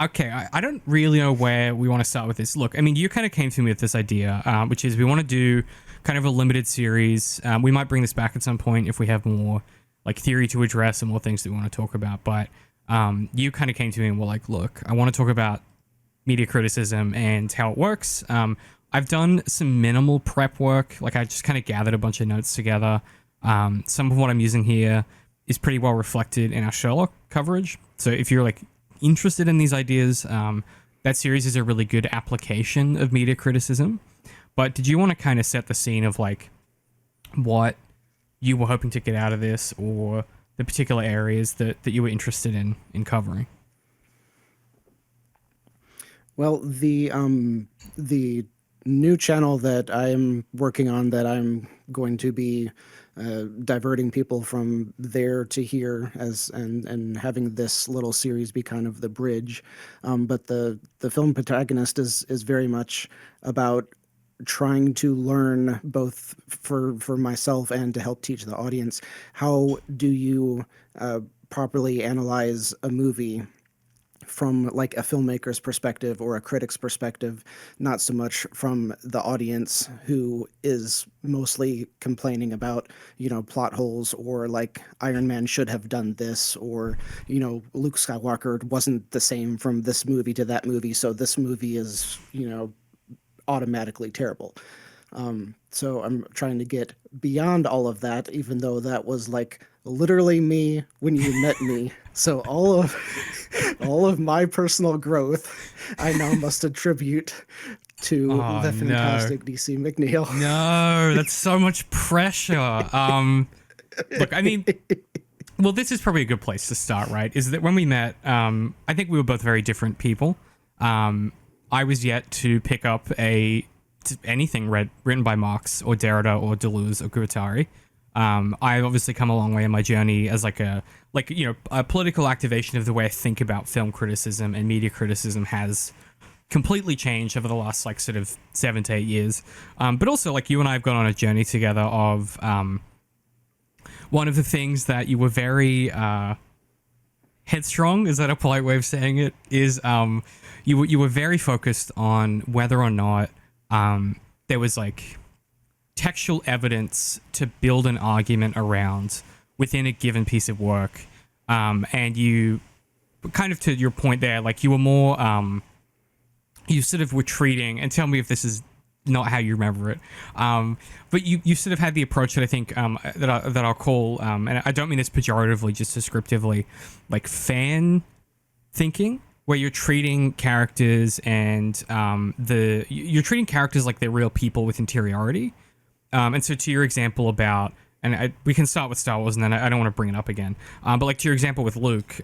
Okay, I don't really know where we want to start with this. Look, I mean, you kind of came to me with this idea, which is we want to do kind of a limited series. We might bring this back at some point if we have more like theory to address and more things that we want to talk about. But you kind of came to me and were like, look, I want to talk about media criticism and how it works. I've done some minimal prep work. Like I just kind of gathered a bunch of notes together. Some of what I'm using here is pretty well reflected in our Sherlock coverage. So if you're like interested in these ideas, that series is a really good application of media criticism. But did you want to kind of set the scene of like what you were hoping to get out of this, or the particular areas that you were interested in covering? Well, the new channel that I'm working on, that I'm going to be diverting people from there to here, as and having this little series be kind of the bridge. But the film protagonist is very much about trying to learn, both for myself and to help teach the audience, how do you properly analyze a movie from like a filmmaker's perspective or a critic's perspective, not so much from the audience, who is mostly complaining about, plot holes, or like Iron Man should have done this, or, Luke Skywalker wasn't the same from this movie to that movie, so this movie is, automatically terrible. So I'm trying to get beyond all of that, even though that was like literally me when you met me. So all of my personal growth, I now must attribute to Oh the no. fantastic DC McNeil. No, that's so much pressure. Look, I mean, well, this is probably a good place to start, right? Is that when we met, I think we were both very different people. I was yet to pick up anything written by Marx or Derrida or Deleuze or Guattari. I've obviously come a long way in my journey as a political activation of the way I think about film criticism and media criticism has completely changed over the last like sort of 7 to 8 years. But also like you and I have gone on a journey together of one of the things that you were very headstrong, is that a polite way of saying it, is you were very focused on whether or not there was like textual evidence to build an argument around within a given piece of work. And you kind of, to your point there, like you were more you sort of were treating, and tell me if this is not how you remember it, but you sort of had the approach that I think that I'll call, and I don't mean this pejoratively, just descriptively, like fan thinking, where you're treating characters and you're treating characters like they're real people with interiority. And so to your example about, and we can start with Star Wars, and then I don't want to bring it up again, but like to your example with Luke,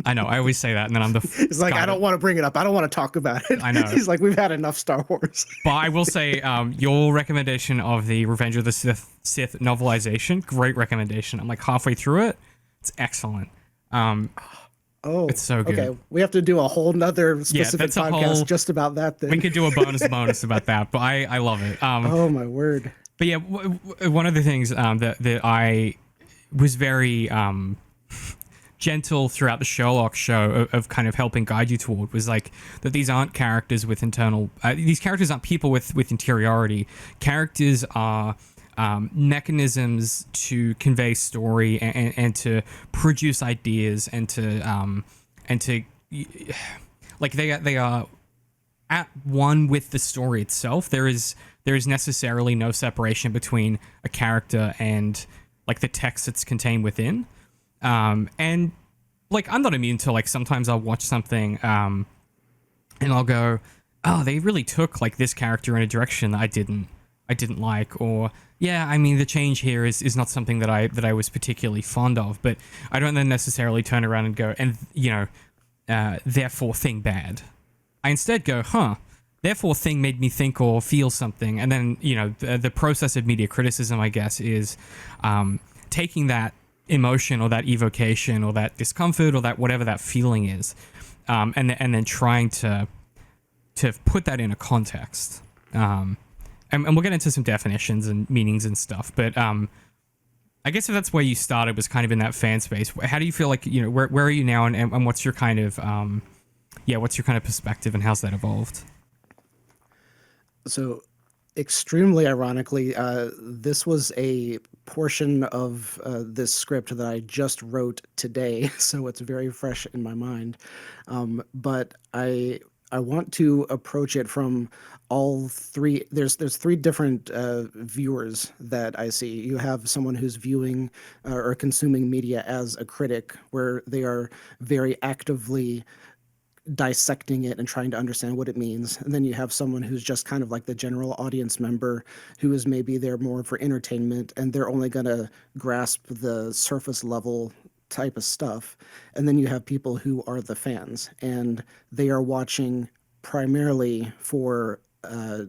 I know I always say that, and then I'm the It's like, I don't want to bring it up. I don't want to talk about it. I know. He's like, we've had enough Star Wars. But I will say, your recommendation of the Revenge of the Sith novelization, great recommendation. I'm like halfway through it. It's excellent. Oh, it's so good. Okay, we have to do a whole nother specific podcast just about that then. We could do a bonus about that, but I love it. Oh my word. But yeah, one of the things that I was very gentle throughout the Sherlock show of kind of helping guide you toward was like that these aren't characters with these characters aren't people with interiority. Characters are mechanisms to convey story and to produce ideas and to like they are at one with the story itself. There is necessarily no separation between a character and like the text that's contained within. And like I'm not immune to, like, sometimes I'll watch something and I'll go, oh, they really took like this character in a direction that I didn't like, or yeah, I mean the change here is not something that I was particularly fond of, but I don't then necessarily turn around and go, and therefore thing bad. I instead go, therefore thing made me think or feel something. And then the process of media criticism, I guess, is taking that emotion or that evocation or that discomfort or that whatever that feeling is, and then trying to put that in a context. And we'll get into some definitions and meanings and stuff, but I guess if that's where you started, was kind of in that fan space. How do you feel like, where are you now, and what's your kind of what's your kind of perspective, and how's that evolved? So, extremely ironically, this was a portion of this script that I just wrote today, so it's very fresh in my mind. But I want to approach it from all three. There's three different viewers that I see. You have someone who's viewing or consuming media as a critic, where they are very actively dissecting it and trying to understand what it means. And then you have someone who's just kind of like the general audience member who is maybe there more for entertainment, and they're only going to grasp the surface level type of stuff. And then you have people who are the fans, and they are watching primarily for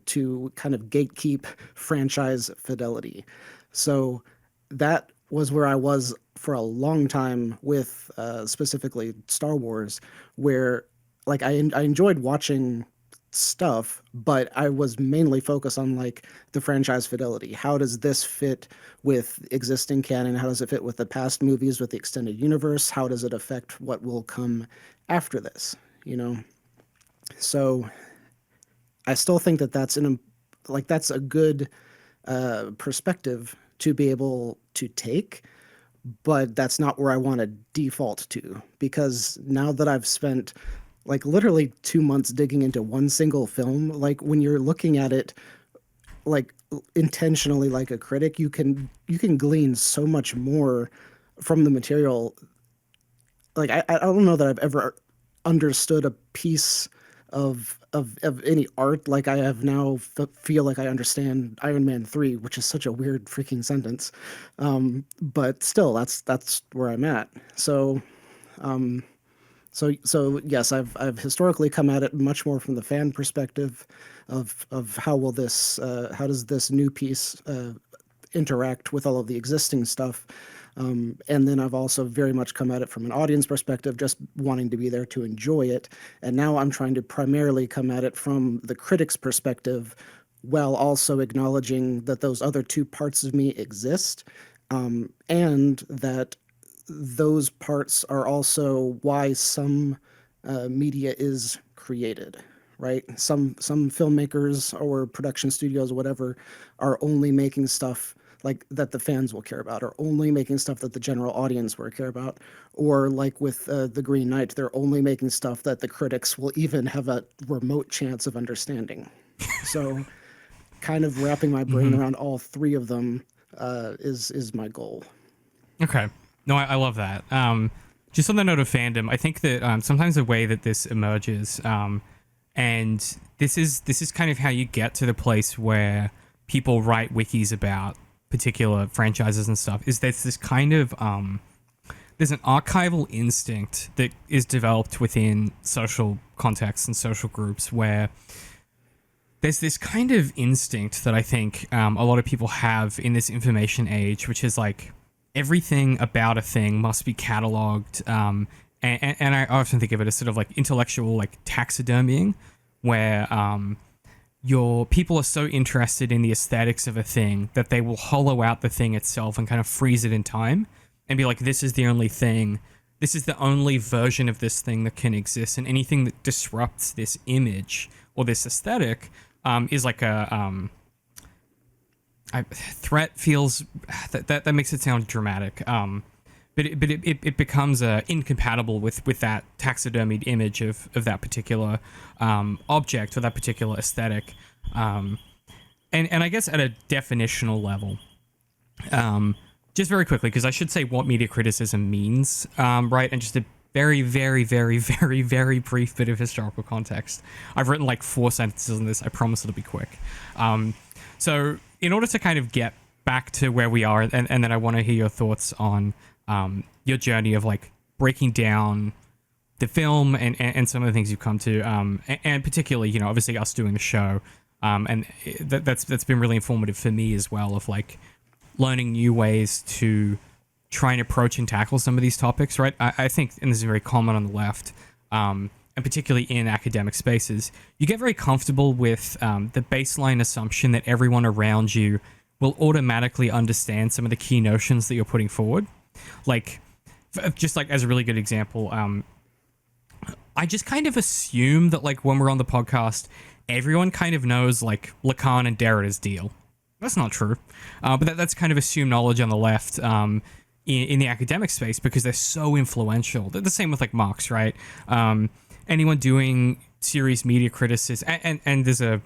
to kind of gatekeep franchise fidelity. So that was where I was for a long time with specifically Star Wars, where like I enjoyed watching stuff, but I was mainly focused on like the franchise fidelity. How does this fit with existing canon? How does it fit with the past movies, with the extended universe? How does it affect what will come after this? You know, so I still think that that's a good perspective to be able to take, but that's not where I want to default to, because now that I've spent like literally 2 months digging into one single film, like when you're looking at it like intentionally like a critic, you can glean so much more from the material. Like I don't know that I've ever understood a piece of any art like I have now feel like I understand Iron Man 3, which is such a weird freaking sentence. But still, that's where I'm at. Um, so yes, I've historically come at it much more from the fan perspective of how does this new piece interact with all of the existing stuff. And then I've also very much come at it from an audience perspective, just wanting to be there to enjoy it. And now I'm trying to primarily come at it from the critic's perspective, while also acknowledging that those other two parts of me exist, and that those parts are also why some media is created, right? Some filmmakers or production studios or whatever are only making stuff like that the fans will care about, or only making stuff that the general audience will care about, or like with the Green Knight, they're only making stuff that the critics will even have a remote chance of understanding. So, kind of wrapping my brain around all three of them is my goal. Okay. No, I love that. Just on the note of fandom, I think that sometimes the way that this emerges, and this is kind of how you get to the place where people write wikis about particular franchises and stuff, is there's this kind of there's an archival instinct that is developed within social contexts and social groups, where there's this kind of instinct that I think a lot of people have in this information age, which is like everything about a thing must be cataloged. And I often think of it as sort of like intellectual like taxidermying, where your people are so interested in the aesthetics of a thing that they will hollow out the thing itself and kind of freeze it in time and be like, this is the only thing, this is the only version of this thing that can exist, and anything that disrupts this image or this aesthetic is like a threat. Feels that makes it sound dramatic, but it becomes incompatible with that taxidermied image of that particular object or that particular aesthetic, and I guess at a definitional level, just very quickly, because I should say what media criticism means, right, and just a very, very, very, very, very brief bit of historical context. I've written like 4 sentences on this. I promise it'll be quick. So in order to kind of get back to where we are, and then I want to hear your thoughts on your journey of like breaking down the film and some of the things you've come to, and particularly, obviously us doing the show, and that's been really informative for me as well, of like learning new ways to try and approach and tackle some of these topics, right? I think, and this is very common on the left, and particularly in academic spaces, you get very comfortable with the baseline assumption that everyone around you will automatically understand some of the key notions that you're putting forward. Like, just like as a really good example, I just kind of assume that like when we're on the podcast, everyone kind of knows like Lacan and Derrida's deal. That's not true, but that's kind of assumed knowledge on the left in the academic space because they're so influential. They're the same with like Marx, right? Anyone doing serious media criticism, and there's the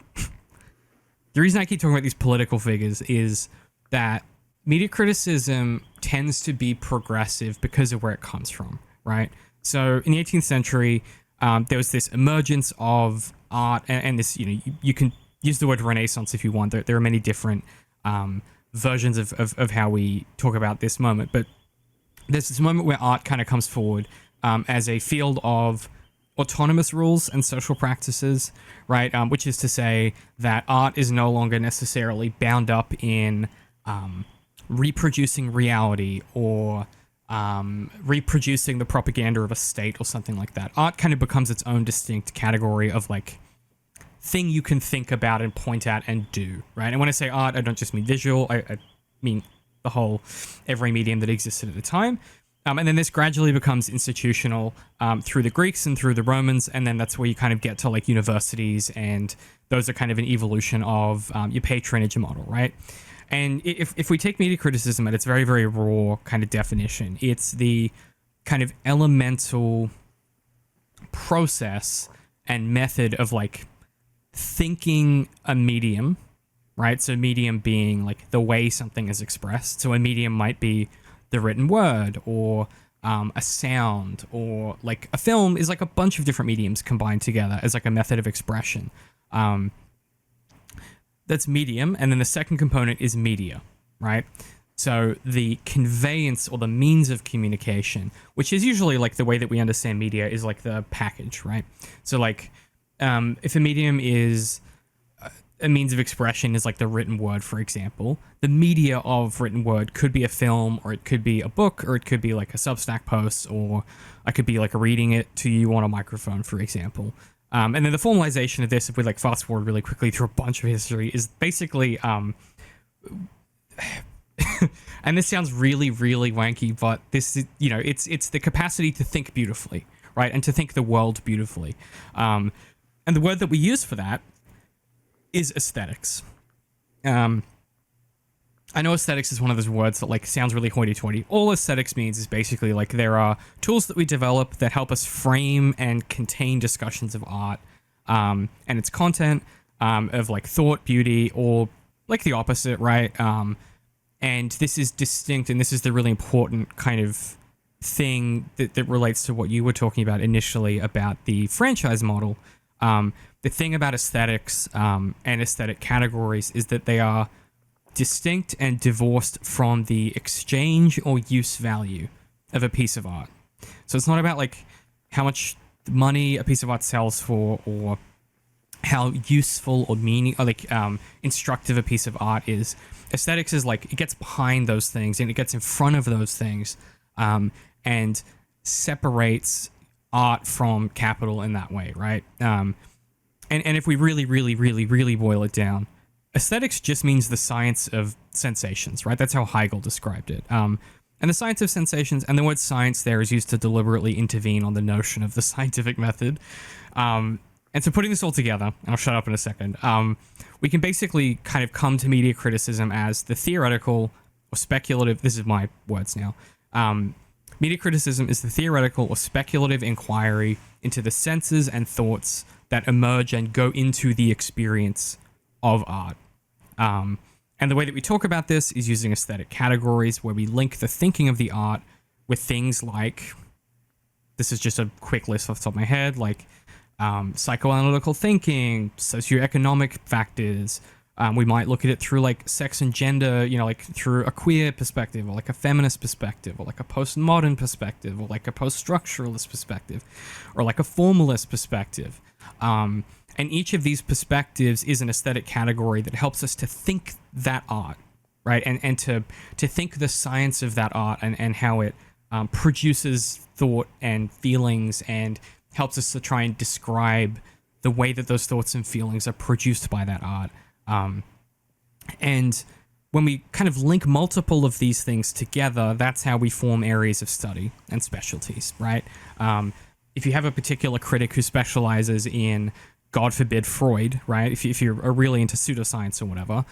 reason I keep talking about these political figures is that media criticism tends to be progressive because of where it comes from, right? So in the 18th century, there was this emergence of art, and this, you can use the word Renaissance if you want. There are many different versions of how we talk about this moment, but there's this moment where art kind of comes forward as a field of autonomous rules and social practices, right? Which is to say that art is no longer necessarily bound up in reproducing reality or reproducing the propaganda of a state or something like that. Art kind of becomes its own distinct category of like thing you can think about and point at and do, right? And when I say art, I don't just mean visual, I mean the whole, every medium that existed at the time. And then this gradually becomes institutional through the Greeks and through the Romans, and then that's where you kind of get to like universities, and those are kind of an evolution of your patronage model, right? And if we take media criticism at its very, very raw kind of definition, it's the kind of elemental process and method of like thinking a medium, right? So medium being like the way something is expressed. So a medium might be the written word or a sound, or like a film is like a bunch of different mediums combined together as like a method of expression. That's medium. And then the second component is media, right? So the conveyance or the means of communication, which is usually like the way that we understand media, is like the package, right? So like if a medium is a means of expression is like the written word, for example, the media of written word could be a film, or it could be a book, or it could be like a Substack post, or I could be like reading it to you on a microphone, for example. And then the formalization of this, if we like fast forward really quickly through a bunch of history, is basically, and this sounds really, really wanky, but this is, it's the capacity to think beautifully, right? And to think the world beautifully. And the word that we use for that is aesthetics. I know aesthetics is one of those words that like sounds really hoity-toity. All aesthetics means is basically like there are tools that we develop that help us frame and contain discussions of art and its content, of like thought, beauty, or like the opposite, right? And this is distinct, and this is the really important kind of thing that relates to what you were talking about initially about the franchise model. The thing about aesthetics and aesthetic categories is that they are distinct and divorced from the exchange or use value of a piece of art. So it's not about like how much money a piece of art sells for, or how useful or meaning or like instructive a piece of art is. Aesthetics is like it gets behind those things and it gets in front of those things and separates art from capital in that way, right? And if we really, really, really, really boil it down, aesthetics just means the science of sensations, right? That's how Hegel described it. And the science of sensations, and the word science there is used to deliberately intervene on the notion of the scientific method. And so putting this all together, and I'll shut up in a second, we can basically kind of come to media criticism as the theoretical or speculative, this is my words now, media criticism is the theoretical or speculative inquiry into the senses and thoughts that emerge and go into the experience of art. And the way that we talk about this is using aesthetic categories where we link the thinking of the art with things like, this is just a quick list off the top of my head, like psychoanalytical thinking, socioeconomic factors. We might look at it through like sex and gender, like through a queer perspective, or like a feminist perspective, or like a postmodern perspective, or like a post-structuralist perspective, or like a formalist perspective. And each of these perspectives is an aesthetic category that helps us to think that art, right? And to think the science of that art and how it produces thought and feelings, and helps us to try and describe the way that those thoughts and feelings are produced by that art. And when we kind of link multiple of these things together, that's how we form areas of study and specialties, right? If you have a particular critic who specializes in, God forbid, Freud, right? If you're really into pseudoscience or whatever,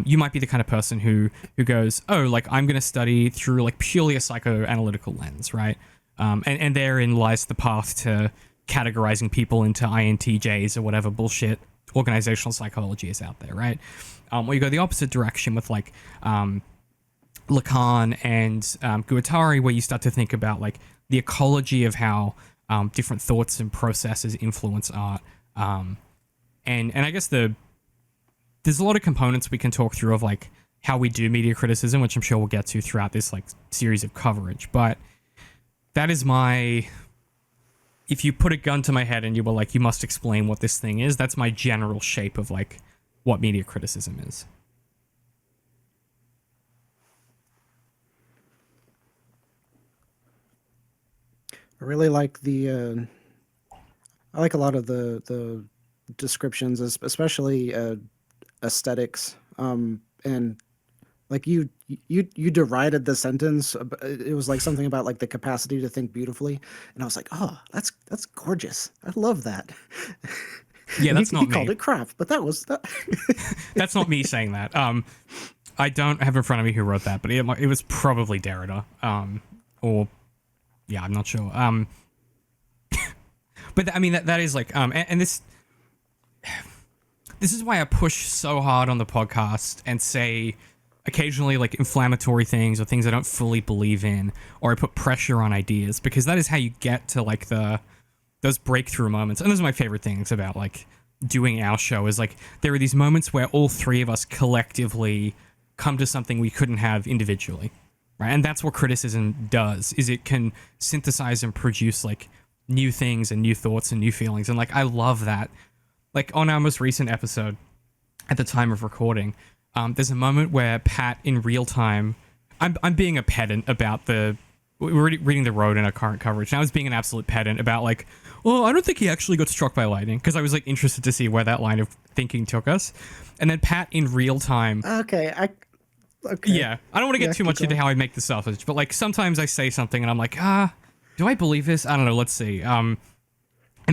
you might be the kind of person who goes, oh, like I'm going to study through like purely a psychoanalytical lens, right? And therein lies the path to categorizing people into INTJs or whatever bullshit organizational psychology is out there, right? Or you go the opposite direction with like Lacan and Guattari, where you start to think about like the ecology of how different thoughts and processes influence art. And I guess there's a lot of components we can talk through of like how we do media criticism, which I'm sure we'll get to throughout this like series of coverage. But that is if you put a gun to my head and you were like, you must explain what this thing is, that's my general shape of like what media criticism is. I really like I like a lot of the descriptions, especially aesthetics. And like you derided the sentence. It was like something about like the capacity to think beautifully, and I was like, oh, that's gorgeous. I love that. Yeah, that's not me. He called it crap, but that was that. That's not me saying that. I don't have in front of me who wrote that, but it was probably Derrida. Or yeah, I'm not sure. But I mean that is like and this is why I push so hard on the podcast and say occasionally like inflammatory things or things I don't fully believe in, or I put pressure on ideas, because that is how you get to like those breakthrough moments. And those are my favorite things about like doing our show, is like there are these moments where all three of us collectively come to something we couldn't have individually, right? And that's what criticism does, is it can synthesize and produce like new things and new thoughts and new feelings. And like I love that. Like on our most recent episode, at the time of recording, there's a moment where Pat in real time, I'm being a pedant about we're reading The Road in our current coverage, and I was being an absolute pedant about like, oh, I don't think he actually got struck by lightning, because I was like interested to see where that line of thinking took us. And then Pat in real time. Okay. Yeah, I don't want to get too much into how I make the sausage, but like sometimes I say something and I'm like, do I believe this? I don't know. Let's see. And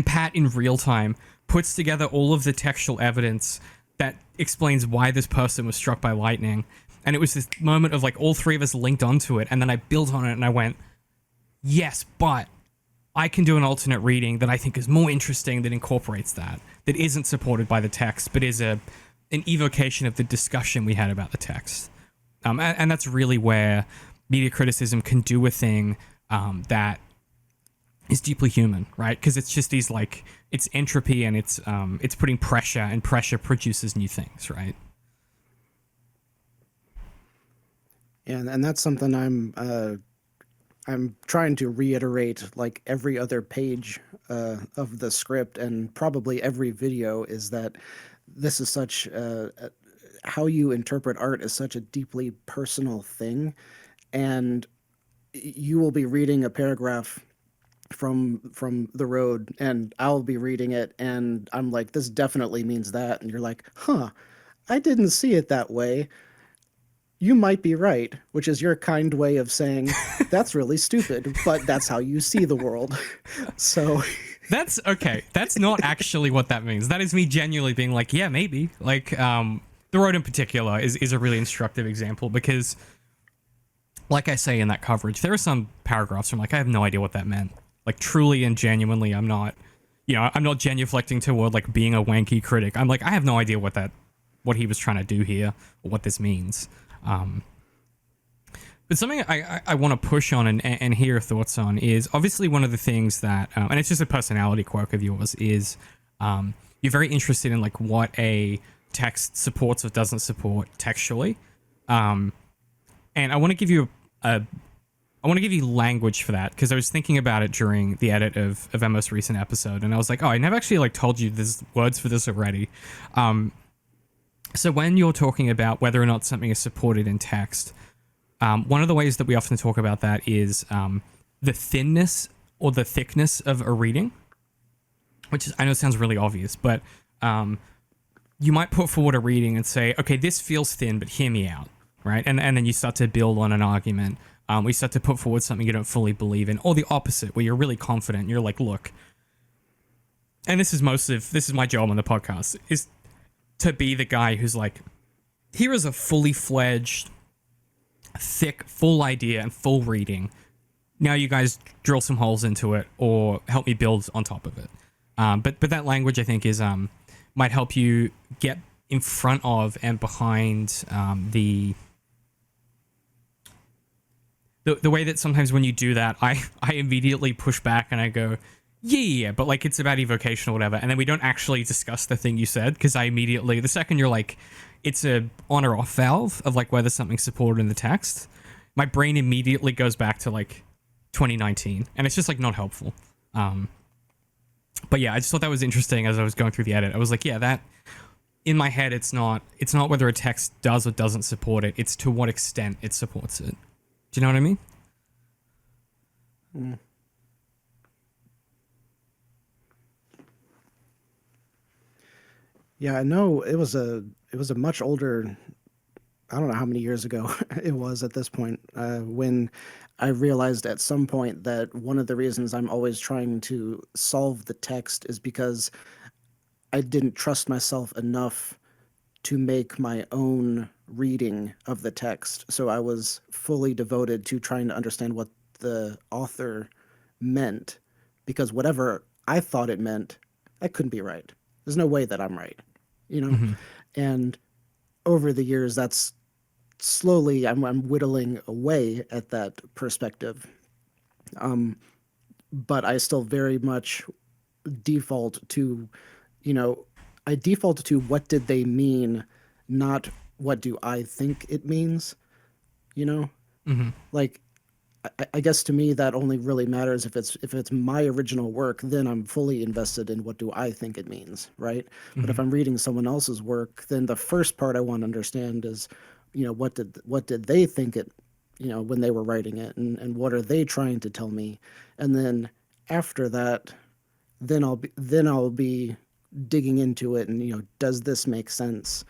Pat in real time puts together all of the textual evidence that explains why this person was struck by lightning. And it was this moment of like all three of us linked onto it, and then I built on it and I went, yes, but I can do an alternate reading that I think is more interesting, that incorporates that isn't supported by the text, but is an evocation of the discussion we had about the text. And that's really where media criticism can do a thing that is deeply human, right? Because it's just these like, it's entropy, and it's putting pressure, and pressure produces new things, right? Yeah, and that's something I'm trying to reiterate like every other page of the script, and probably every video, is that this is such how you interpret art is such a deeply personal thing. And you will be reading a paragraph from The Road, and I'll be reading it and I'm like, this definitely means that, and you're like, huh, I didn't see it that way. You might be right, which is your kind way of saying that's really stupid, but that's how you see the world. So that's okay. That's not actually what that means. That is me genuinely being like, yeah, maybe. Like The Road in particular is a really instructive example, because like I say in that coverage, there are some paragraphs where I'm like, I have no idea what that meant. Like truly and genuinely, I'm not genuflecting toward like being a wanky critic. I'm like, I have no idea what he was trying to do here, or what this means. But something I want to push on and hear your thoughts on is obviously one of the things that, and it's just a personality quirk of yours, is you're very interested in like what a text supports or doesn't support textually. And I want to give you language for that, because I was thinking about it during the edit of our most recent episode, and I was like, oh, I never actually like told you there's words for this already. So when you're talking about whether or not something is supported in text, one of the ways that we often talk about that is the thinness or the thickness of a reading, which is, I know sounds really obvious, but you might put forward a reading and say, okay, this feels thin, but hear me out, right? And then you start to build on an argument. We start to put forward something you don't fully believe in, or the opposite, where you're really confident. You're like, look, and this is my job on the podcast, is to be the guy who's like, here is a fully fledged, thick, full idea and full reading. Now you guys drill some holes into it or help me build on top of it. But that language, I think, is might help you get in front of and behind the way that sometimes when you do that, I immediately push back and I go, yeah, but like it's about evocation or whatever, and then we don't actually discuss the thing you said, because I immediately, the second you're like, it's a on or off valve of like whether something's supported in the text, my brain immediately goes back to like 2019, and it's just like not helpful. But yeah, I just thought that was interesting as I was going through the edit. I was like, yeah, that in my head, it's not whether a text does or doesn't support it, it's to what extent it supports it. Do you know what I mean? Mm. Yeah, I know it was a much older, I don't know how many years ago it was at this point, when I realized at some point that one of the reasons I'm always trying to solve the text is because I didn't trust myself enough to make my own reading of the text. So I was fully devoted to trying to understand what the author meant, because whatever I thought it meant, that couldn't be right. There's no way that I'm right, you know? Mm-hmm. And over the years, that's slowly I'm whittling away at that perspective. But I still very much default to, you know, I default to what did they mean, not what do I think it means, you know? Mm-hmm. Like I guess to me that only really matters if it's my original work, then I'm fully invested in what do I think it means, right? But if Mm-hmm. I'm reading someone else's work, then the first part I want to understand is, you know, what did they think it, you know, when they were writing it, and what are they trying to tell me? And then after that, then I'll be digging into it and, you know, does this make sense?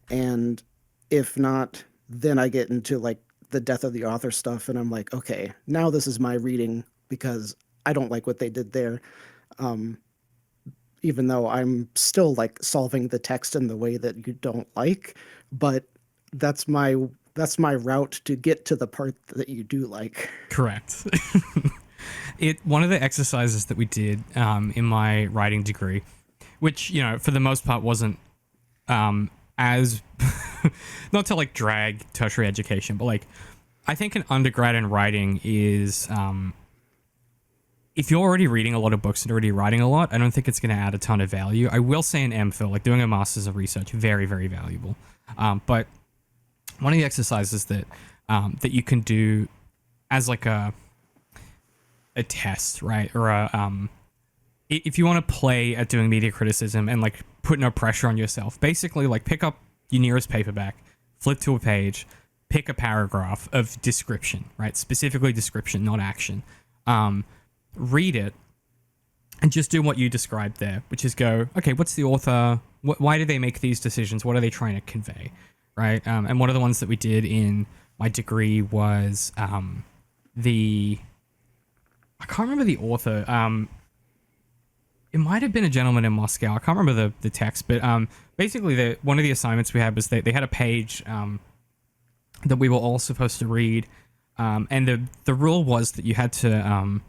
And if not, then I get into like the death of the author stuff, and I'm like, okay, now this is my reading because I don't like what they did there. Um, Even though I'm still like solving the text in the way that you don't like, but that's my that's my route to get to the part that you do like. Correct. One of the exercises that we did in my writing degree, which, you know, for the most part wasn't as not to like drag tertiary education, but like I think an undergrad in writing is if you're already reading a lot of books and already writing a lot, I don't think it's going to add a ton of value. I will say an MPhil, like doing a master's of research, very, very valuable. But one of the exercises that that you can do as like a test, right? Or if you want to play at doing media criticism and like put no pressure on yourself, basically like pick up your nearest paperback, flip to a page, pick a paragraph of description, right? Specifically description, not action. Read it and just do what you described there, which is go, okay, what's the author? Why do they make these decisions? What are they trying to convey, right? And one of the ones that we did in my degree was I can't remember the author. It might have been A Gentleman in Moscow. I can't remember the text, but basically one of the assignments we had was they had a page that we were all supposed to read, and the rule was that you had to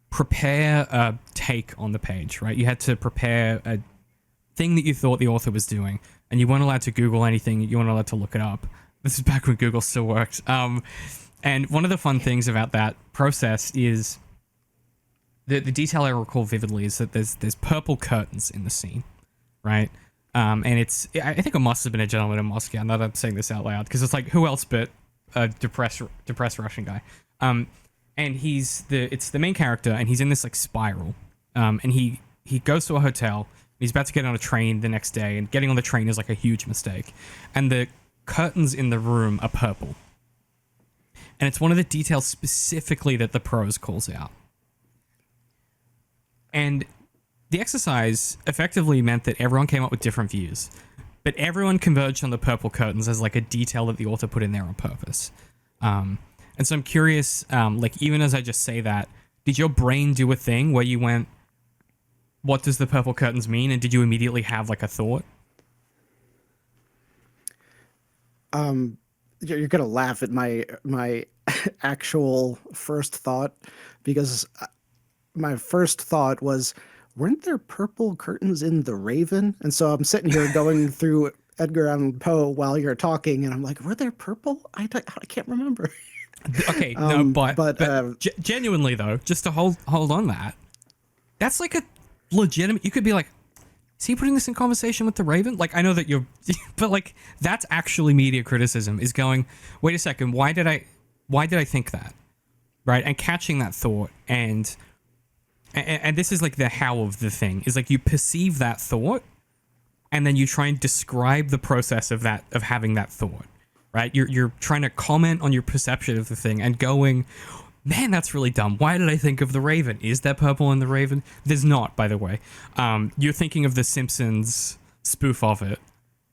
prepare a take on the page, right? You had to prepare a thing that you thought the author was doing, and you weren't allowed to Google anything. You weren't allowed to look it up. This is back when Google still worked. And one of the fun things about that process is the detail I recall vividly is that there's purple curtains in the scene, right? And I think it must have been A Gentleman in Moscow. Now that I'm saying this out loud, because it's like, who else but a depressed Russian guy? And it's the main character, and he's in this like spiral. And he goes to a hotel. He's about to get on a train the next day, and getting on the train is like a huge mistake. And the curtains in the room are purple. And it's one of the details specifically that the prose calls out. And the exercise effectively meant that everyone came up with different views. but everyone converged on the purple curtains as like a detail that the author put in there on purpose. And so I'm curious, like even as I just say that, did your brain do a thing where you went, what does the purple curtains mean? And did you immediately have like a thought? You're gonna laugh at my actual first thought, because my first thought was, weren't there purple curtains in The Raven? And so I'm sitting here going through Edgar Allan Poe while you're talking, and I'm like, were there purple? I can't remember. Okay, no, but but genuinely though, just to hold on that, that's like a legitimate. You could be like, is he putting this in conversation with The Raven? Like, I know that you're, but like that's actually media criticism. Is going, wait a second, why did I think that, right? And catching that thought, and this is like the how of the thing is like you perceive that thought, and then you try and describe the process of having that thought. Right, you're trying to comment on your perception of the thing and going, man, that's really dumb. Why did I think of The Raven? Is there purple in The Raven? There's not, by the way. You're thinking of the Simpsons spoof of it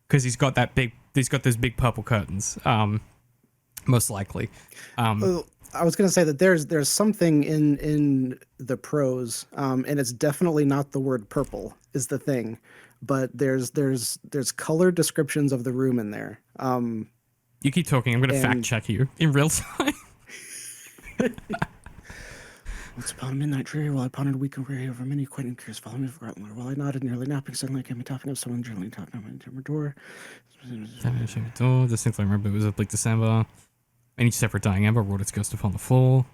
because he's got those big purple curtains, most likely. I was gonna say that there's something in the prose, and it's definitely not the word purple is the thing, but there's color descriptions of the room in there. You keep talking. I'm going to fact check you in real time. Once upon a midnight dreary, while I pondered a week away over many quaint and curious following me forgotten lore, while I nodded nearly napping, suddenly came a tapping of someone gently tapping on my chamber door. Distinctly remember it was a bleak December. And each separate dying ember wrought its ghost upon the floor.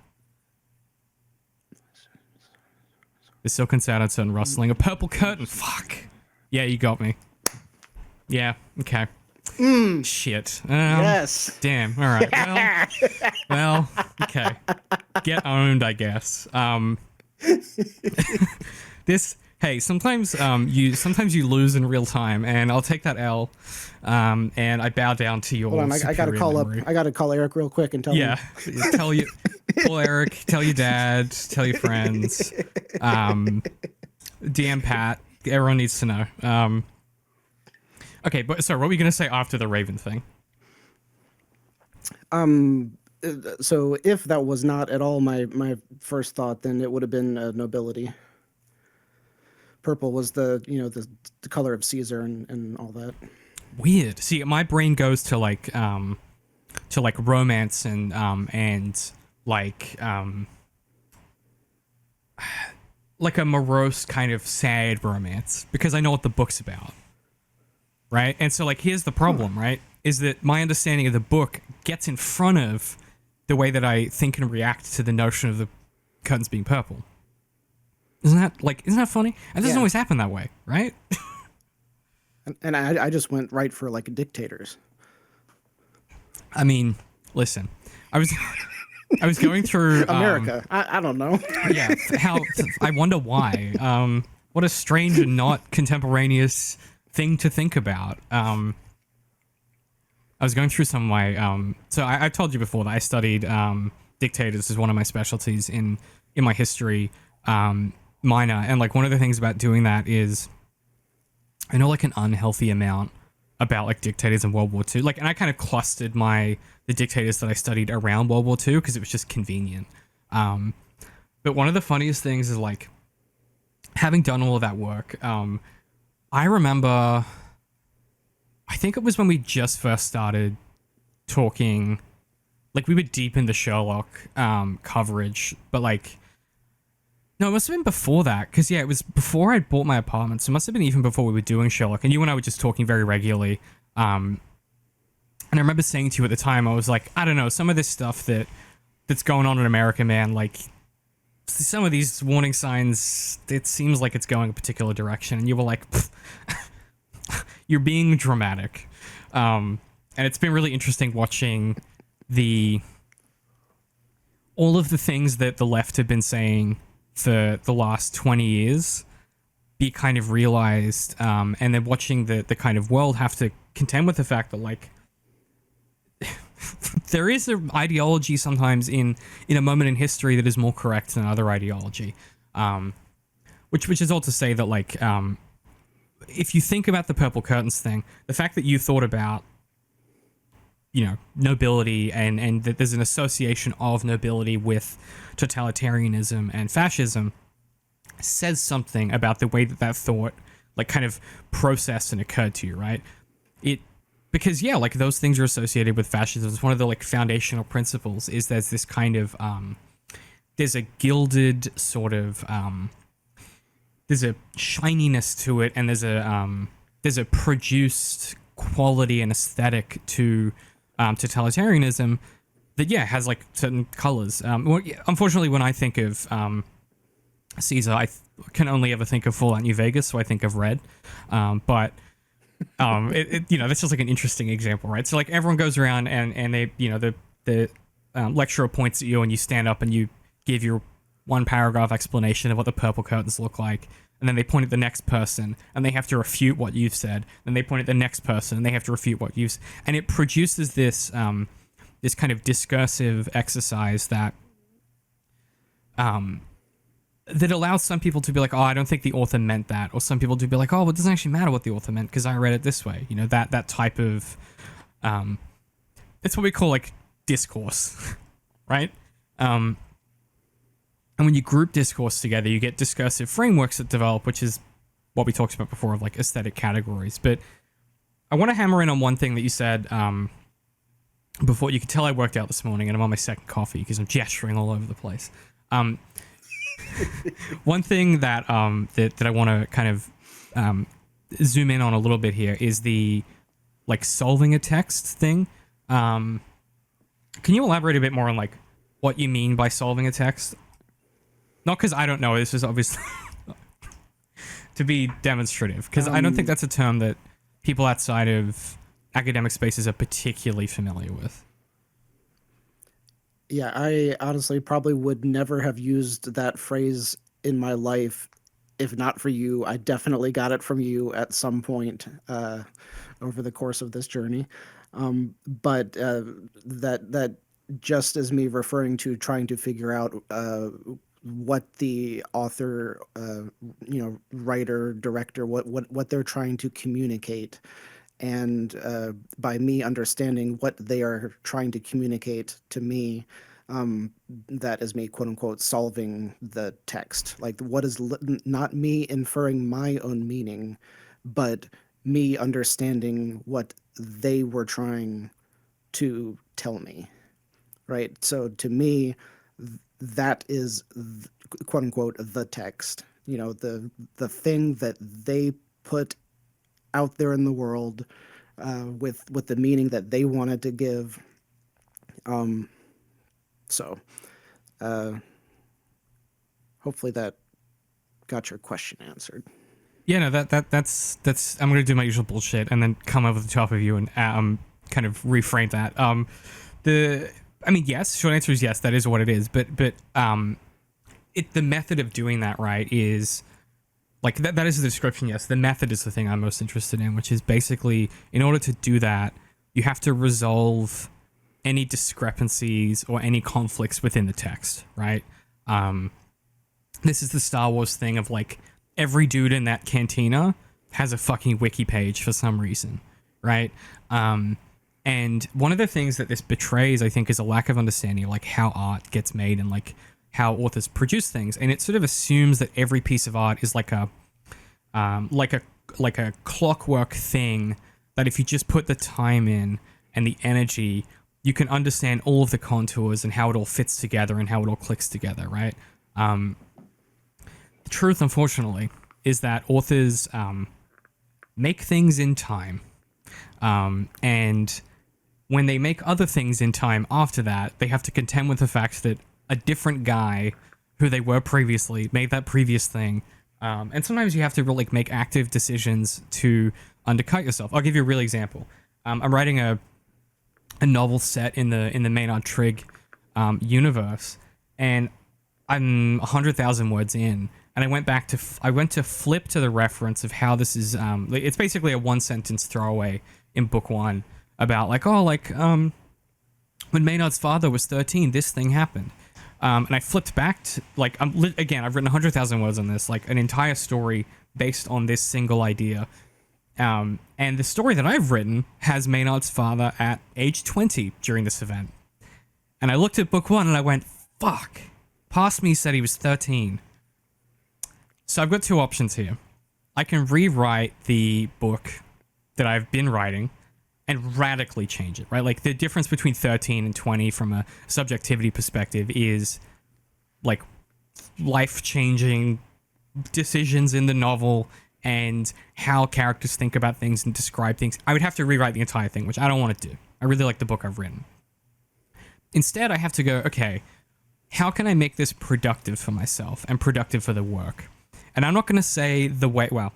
The silken sound certain rustling. A purple curtain. Fuck. Yeah, you got me. Yeah. Okay. Shit. Yes. Damn. All right. Well, okay. Get owned, I guess. Hey, sometimes you lose in real time, and I'll take that L. And I bow down to your. Hold on, I gotta call memory. I gotta call Eric real quick and tell him. Call Eric. Tell your dad. Tell your friends. DM Pat. Everyone needs to know. Okay, but sorry, what were we gonna say after the Raven thing? So if that was not at all my first thought, then it would have been nobility. Purple was the color of Caesar and all that. Weird. See, my brain goes to like romance and like a morose kind of sad romance because I know what the book's about. Right? And so like here's the problem, right? Is that my understanding of the book gets in front of the way that I think and react to the notion of the curtains being purple. Isn't that funny? It doesn't always happen that way, right? And I just went right for like dictators. I mean, listen, I was going through America. I don't know. Yeah, I wonder why. What a strange and not contemporaneous thing to think about. I was going through some of my so I told you before that I studied dictators as one of my specialties in my history minor, and like one of the things about doing that is I know like an unhealthy amount about like dictators in World War II. Like, and I kind of clustered the dictators that I studied around World War II because it was just convenient. But one of the funniest things is like having done all of that work. I remember, I think it was when we just first started talking, like we were deep into Sherlock coverage, but like, no, it must have been before that, because yeah, it was before I'd bought my apartment, so it must have been even before we were doing Sherlock, and you and I were just talking very regularly. And I remember saying to you at the time, I was like, I don't know, some of this stuff that's going on in America, man, like, some of these warning signs, it seems like it's going a particular direction, and you were like, you're being dramatic. And it's been really interesting watching all of the things that the left have been saying for the last 20 years be kind of realized, and then watching the kind of world have to contend with the fact that like there is an ideology sometimes in a moment in history that is more correct than other ideology, which is all to say that like if you think about the purple curtains thing, the fact that you thought about, nobility and that there's an association of nobility with totalitarianism and fascism says something about the way that thought like kind of processed and occurred to you, right? Because like those things are associated with fascism. It's one of the like foundational principles is there's this kind of there's a gilded sort of there's a shininess to it, and there's a produced quality and aesthetic to totalitarianism that has like certain colors. Unfortunately, when I think of Caesar, I can only ever think of Fallout New Vegas, so I think of red. But that's just like an interesting example, right? So like everyone goes around and they, the lecturer points at you and you stand up and you give your one paragraph explanation of what the purple curtains look like. And then they point at the next person and they have to refute what you've said. Then they point at the next person and they have to refute what you've said. And it produces this, this kind of discursive exercise that, that allows some people to be like, oh, I don't think the author meant that. Or some people to be like, oh, well, it doesn't actually matter what the author meant because I read it this way. That type of, it's what we call like discourse, right? And when you group discourse together, you get discursive frameworks that develop, which is what we talked about before of like aesthetic categories. But I want to hammer in on one thing that you said before. You can tell I worked out this morning and I'm on my second coffee because I'm gesturing all over the place. One thing that that I want to kind of zoom in on a little bit here is the like solving a text thing. Can you elaborate a bit more on like what you mean by solving a text? Not because I don't know. This is obviously to be demonstrative, because I don't think that's a term that people outside of academic spaces are particularly familiar with. Yeah, I honestly probably would never have used that phrase in my life if not for you. I definitely got it from you at some point over the course of this journey. But that just as me referring to trying to figure out what the author, writer, director, what they're trying to communicate. And by me understanding what they are trying to communicate to me, that is me, quote unquote, solving the text. Like, what is not me inferring my own meaning, but me understanding what they were trying to tell me, right? So to me, that is, quote unquote, the text. The thing that they put out there in the world with the meaning that they wanted to give. So hopefully that got your question answered. Yeah, no, that's I'm gonna do my usual bullshit and then come over the top of you and kind of reframe that. Yes, short answer is yes, that is what it is. But the method of doing that, right, is like that is the description. Yes, the method is the thing I'm most interested in, which is basically in order to do that, you have to resolve any discrepancies or any conflicts within the text, right? This is the Star Wars thing of like every dude in that cantina has a fucking wiki page for some reason, right? And one of the things that this betrays, I think, is a lack of understanding of like how art gets made and like how authors produce things. And it sort of assumes that every piece of art is like a clockwork thing that if you just put the time in and the energy, you can understand all of the contours and how it all fits together and how it all clicks together, right? The truth, unfortunately, is that authors make things in time. And when they make other things in time after that, they have to contend with the fact that a different guy who they were previously made that previous thing. And sometimes you have to really make active decisions to undercut yourself. I'll give you a real example. I'm writing a novel set in the Maynard Trigg universe, and I'm 100,000 words in, and I went to flip to the reference of how this is. It's basically a one sentence throwaway in book one about when Maynard's father was 13, this thing happened. And I flipped back to, like, again, I've written 100,000 words on this, like an entire story based on this single idea. And the story that I've written has Maynard's father at age 20 during this event. And I looked at book 1 and I went, fuck. Past me said he was 13. So I've got two options here. I can rewrite the book that I've been writing and radically change it, right? Like, the difference between 13 and 20 from a subjectivity perspective is like life-changing decisions in the novel and how characters think about things and describe things. I would have to rewrite the entire thing, which I don't want to do. I really like the book I've written. Instead, I have to go, okay, how can I make this productive for myself and productive for the work? And I'm not going to say the way, well,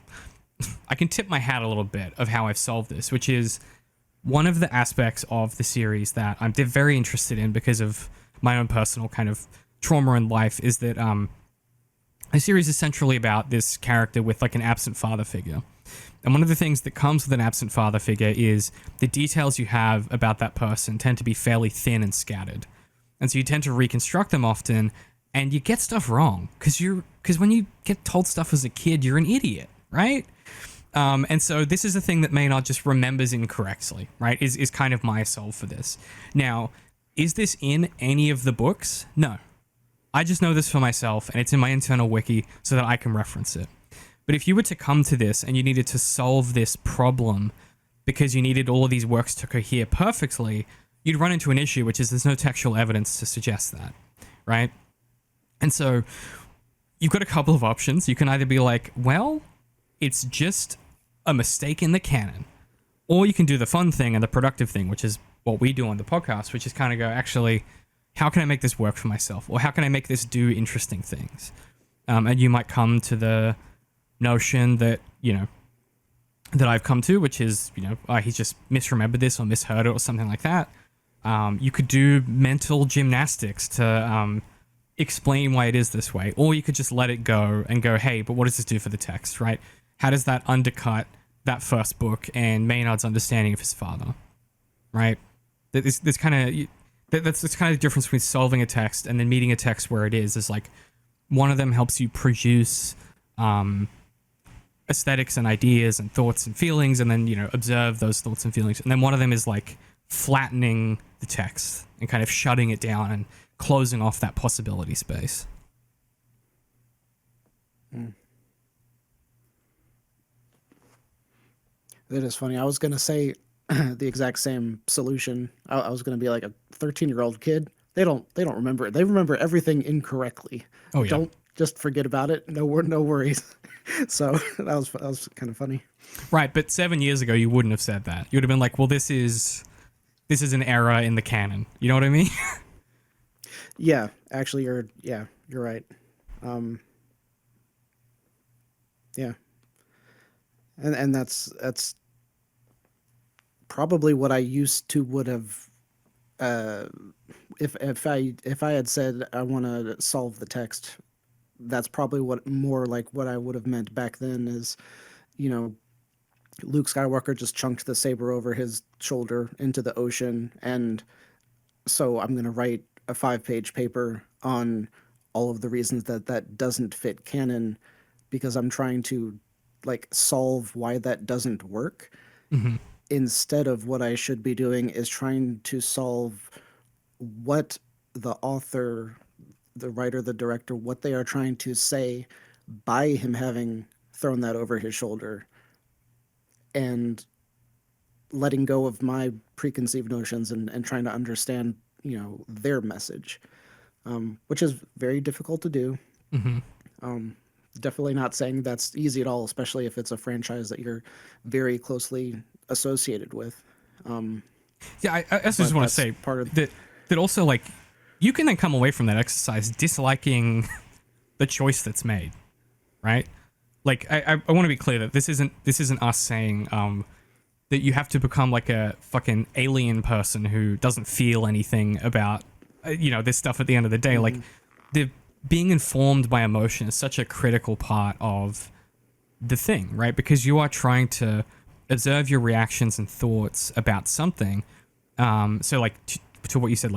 I can tip my hat a little bit of how I've solved this, which is one of the aspects of the series that I'm very interested in because of my own personal kind of trauma in life is that the series is centrally about this character with like an absent father figure. And one of the things that comes with an absent father figure is the details you have about that person tend to be fairly thin and scattered. And so you tend to reconstruct them often and you get stuff wrong because when you get told stuff as a kid, you're an idiot, right? And so this is a thing that Maynard just remembers incorrectly, right? Is kind of my solve for this. Now, is this in any of the books? No. I just know this for myself, and it's in my internal wiki so that I can reference it. But if you were to come to this and you needed to solve this problem because you needed all of these works to cohere perfectly, you'd run into an issue, which is there's no textual evidence to suggest that, right? And so you've got a couple of options. You can either be like, well, it's just a mistake in the canon. Or you can do the fun thing and the productive thing, which is what we do on the podcast, which is kind of go, actually, how can I make this work for myself? Or how can I make this do interesting things? And you might come to the notion that, that I've come to, which is, he's just misremembered this or misheard it or something like that. You could do mental gymnastics to explain why it is this way. Or you could just let it go and go, hey, but what does this do for the text, right? How does that undercut that first book and Maynard's understanding of his father, right? That's kind of the difference between solving a text and then meeting a text where it is like one of them helps you produce aesthetics and ideas and thoughts and feelings and then, observe those thoughts and feelings. And then one of them is like flattening the text and kind of shutting it down and closing off that possibility space. Mm. That is funny. I was going to say the exact same solution. I was going to be like a 13-year-old kid. They don't remember it. They remember everything incorrectly. Oh yeah. Don't just forget about it. No worries. So that was kind of funny. Right, but 7 years ago you wouldn't have said that. You would have been like, well, this is an error in the canon. You know what I mean? Yeah, actually you're right. Yeah. And that's probably what I used to would have if I had said I want to solve the text, that's probably what I would have meant back then is, Luke Skywalker just chunked the saber over his shoulder into the ocean, and so I'm going to write a 5-page paper on all of the reasons that doesn't fit canon because I'm trying to solve why that doesn't work. Mm-hmm. Instead of what I should be doing is trying to solve what the author, the writer, the director, what they are trying to say by him having thrown that over his shoulder and letting go of my preconceived notions and trying to understand, their message, which is very difficult to do. Mm-hmm. Definitely not saying that's easy at all, especially if it's a franchise that you're very closely associated with. Yeah, I just want to say part of that also, you can then come away from that exercise disliking the choice that's made, right? I want to be clear that this isn't us saying that you have to become like a fucking alien person who doesn't feel anything about this stuff at the end of the day. Mm-hmm. The being informed by emotion is such a critical part of the thing, right? Because you are trying to observe your reactions and thoughts about something. So to what you said,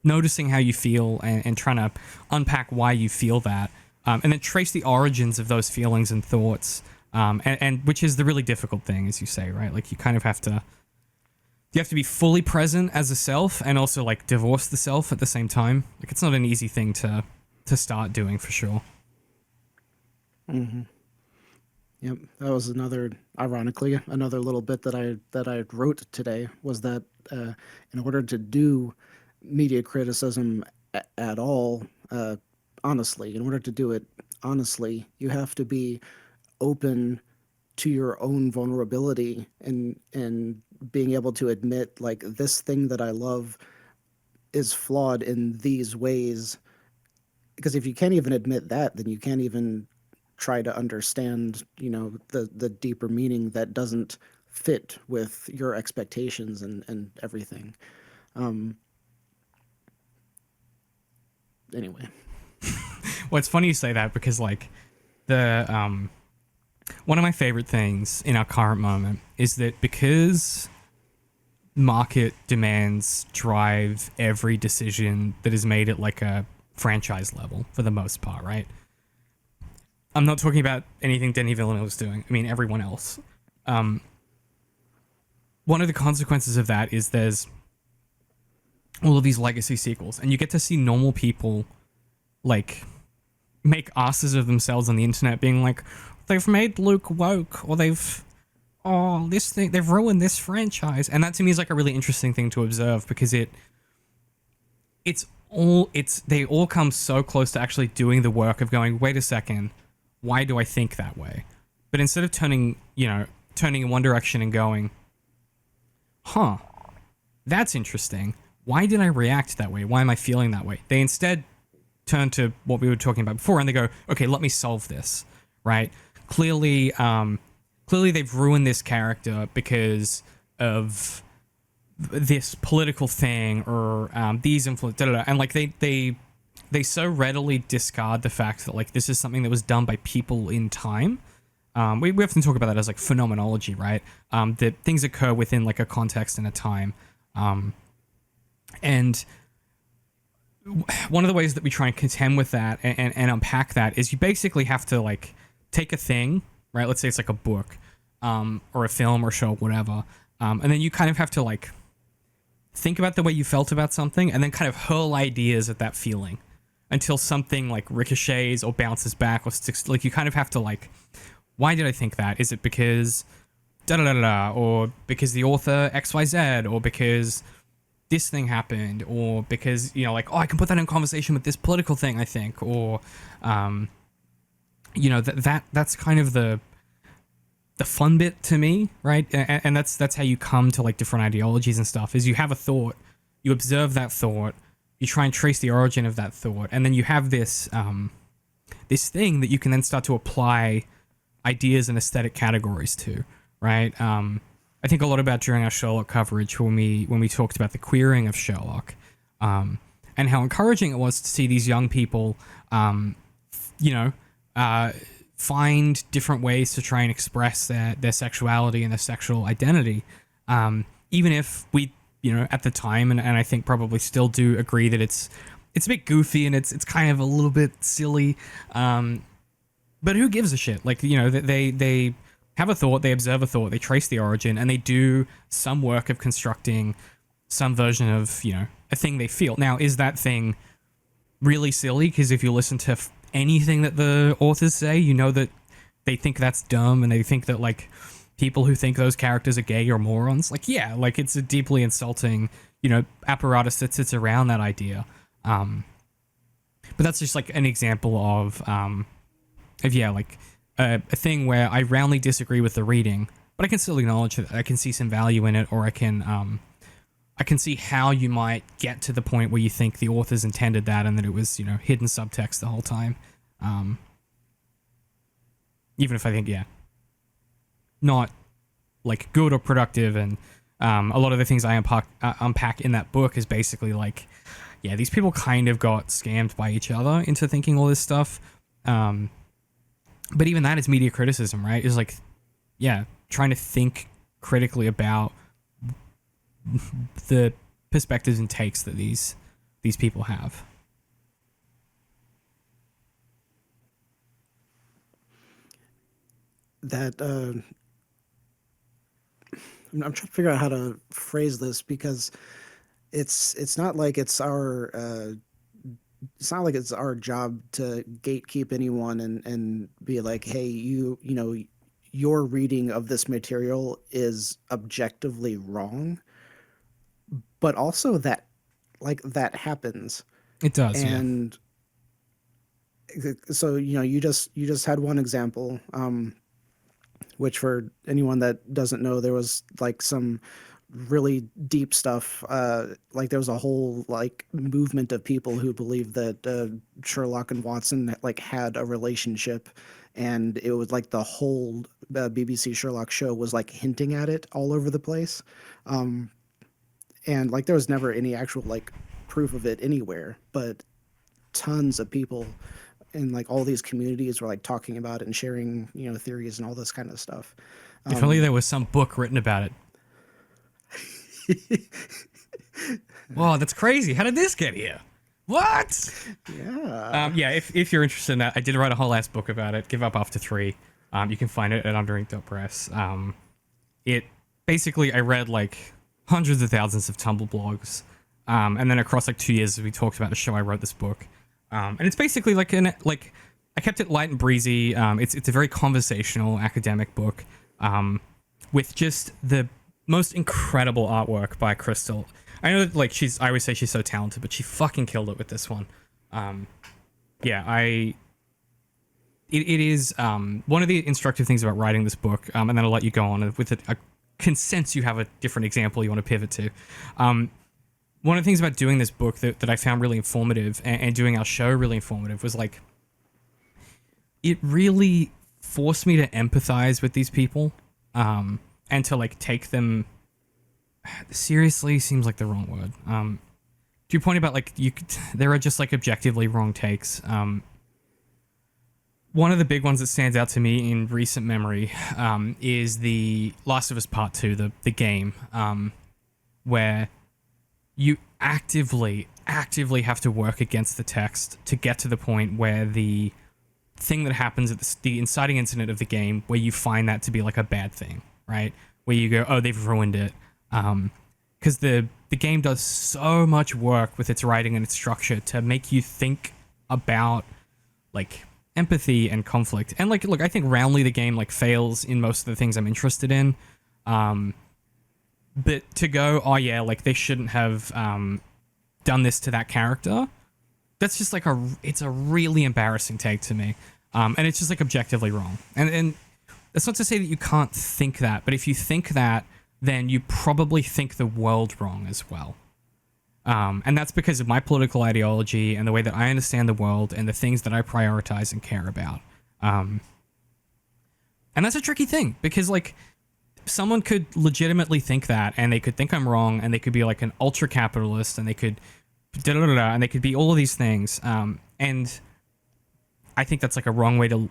noticing how you feel and trying to unpack why you feel that, and then trace the origins of those feelings and thoughts, and which is the really difficult thing, as you say, right? Like you kind of have to be fully present as a self and also like divorce the self at the same time. Like it's not an easy thing to start doing for sure. Mm-hmm. Yep, that was ironically, another little bit that I wrote today was that in order to do media criticism at all, honestly, in order to do it honestly, you have to be open to your own vulnerability and being able to admit like this thing that I love is flawed in these ways. Because if you can't even admit that, then you can't even try to understand, the deeper meaning that doesn't fit with your expectations and everything. Um, anyway. Well, it's funny you say that because like the one of my favorite things in our current moment is that because market demands drive every decision that is made at like a franchise level for the most part, right? I'm not talking about anything Denis Villeneuve is doing. I mean everyone else. One of the consequences of that is there's all of these legacy sequels, and you get to see normal people like make asses of themselves on the internet, being like, they've made Luke woke, or they've ruined this franchise, and that to me is like a really interesting thing to observe because they all come so close to actually doing the work of going, wait a second, why do I think that way? But instead of turning in one direction and going, huh, that's interesting. Why did I react that way? Why am I feeling that way? They instead turn to what we were talking about before and they go, okay, let me solve this, right? Clearly they've ruined this character because of this political thing or these influence, and like they so readily discard the fact that like this is something that was done by people in time. We often talk about that as like phenomenology, right? That things occur within like a context and a time. And one of the ways that we try and contend with that and unpack that is you basically have to like take a thing, right? Let's say it's like a book, or a film or show, whatever. And then you kind of have to like think about the way you felt about something and then kind of hurl ideas at that feeling until something like ricochets or bounces back or sticks. Like you kind of have to like, why did I think that? Is it because da da da da, or because the author XYZ, or because this thing happened, or because, like, oh, I can put that in conversation with this political thing, I think, or, that's kind of the fun bit to me, right? And that's how you come to like different ideologies and stuff, is you have a thought, you observe that thought, you try and trace the origin of that thought, and then you have this thing that you can then start to apply ideas and aesthetic categories to, right? I think a lot about during our Sherlock coverage when we talked about the queering of Sherlock, and how encouraging it was to see these young people, find different ways to try and express their sexuality and their sexual identity, even if we, at the time, and I think probably still do agree that it's a bit goofy and it's kind of a little bit silly, but who gives a shit? Like, they have a thought, they observe a thought, they trace the origin, and they do some work of constructing some version of, a thing they feel. Now, is that thing really silly? Because if you listen to anything that the authors say, that they think that's dumb, and they think that, like, people who think those characters are gay are morons. Like, yeah, like, it's a deeply insulting, apparatus that sits around that idea. But that's just, like, an example of a thing where I roundly disagree with the reading, but I can still acknowledge that I can see some value in it, or I can see how you might get to the point where you think the authors intended that and that it was, hidden subtext the whole time. Even if I think, not like good or productive, and a lot of the things I unpack in that book is basically like, these people kind of got scammed by each other into thinking all this stuff. But even that is media criticism, right? Is like, trying to think critically about the perspectives and takes that these these people have. That I'm trying to figure out how to phrase this because it's not like it's not like it's our job to gatekeep anyone and be like, hey, you know, your reading of this material is objectively wrong, but also that like that happens. It does, yeah. And so you know you just had one example, which for anyone that doesn't know, there was like some really deep stuff. Like there was a whole like movement of people who believed that Sherlock and Watson like had a relationship, and it was like the whole BBC Sherlock show was like hinting at it all over the place, and like there was never any actual like proof of it anywhere, but tons of people in like all these communities were like talking about it and sharing, you know, theories and all this kind of stuff. If only there was some book written about it. Whoa, that's crazy. How did this get here? What? Yeah. Yeah, if you're interested in that, I did write a whole ass book about it. Give up after 3. You can find it at underink.press. It basically, I read like hundreds of thousands of Tumblr blogs. And then across like 2 years, as we talked about the show, I wrote this book. And it's basically like I kept it light and breezy. It's a very conversational academic book, with just the most incredible artwork by Crystal. I know that like I always say she's so talented, but she fucking killed it with this one. Yeah, it is one of the instructive things about writing this book, and then I'll let you go on with a consensus. You have a different example you want to pivot to. One of the things about doing this book that I found really informative and doing our show really informative was like, it really forced me to empathize with these people, and to like take them seriously seems like the wrong word. To your point about like there are just like objectively wrong takes. One of the big ones that stands out to me in recent memory is the Last of Us Part 2, the game, where you actively have to work against the text to get to the point where the thing that happens at the inciting incident of the game, where you find that to be like a bad thing, right? Where you go, oh, they've ruined it. Because the game does so much work with its writing and its structure to make you think about like empathy and conflict. And like, look, I think roundly the game like fails in most of the things I'm interested in. But to go, oh yeah, like they shouldn't have done this to that character. That's just like it's a really embarrassing take to me. And it's just like objectively wrong. And that's not to say that you can't think that, but if you think that, then you probably think the world wrong as well. And that's because of my political ideology and the way that I understand the world and the things that I prioritize and care about. And that's a tricky thing because like someone could legitimately think that, and they could think I'm wrong, and they could be like an ultra capitalist, and they could and they could be all of these things. And I think that's like a wrong way to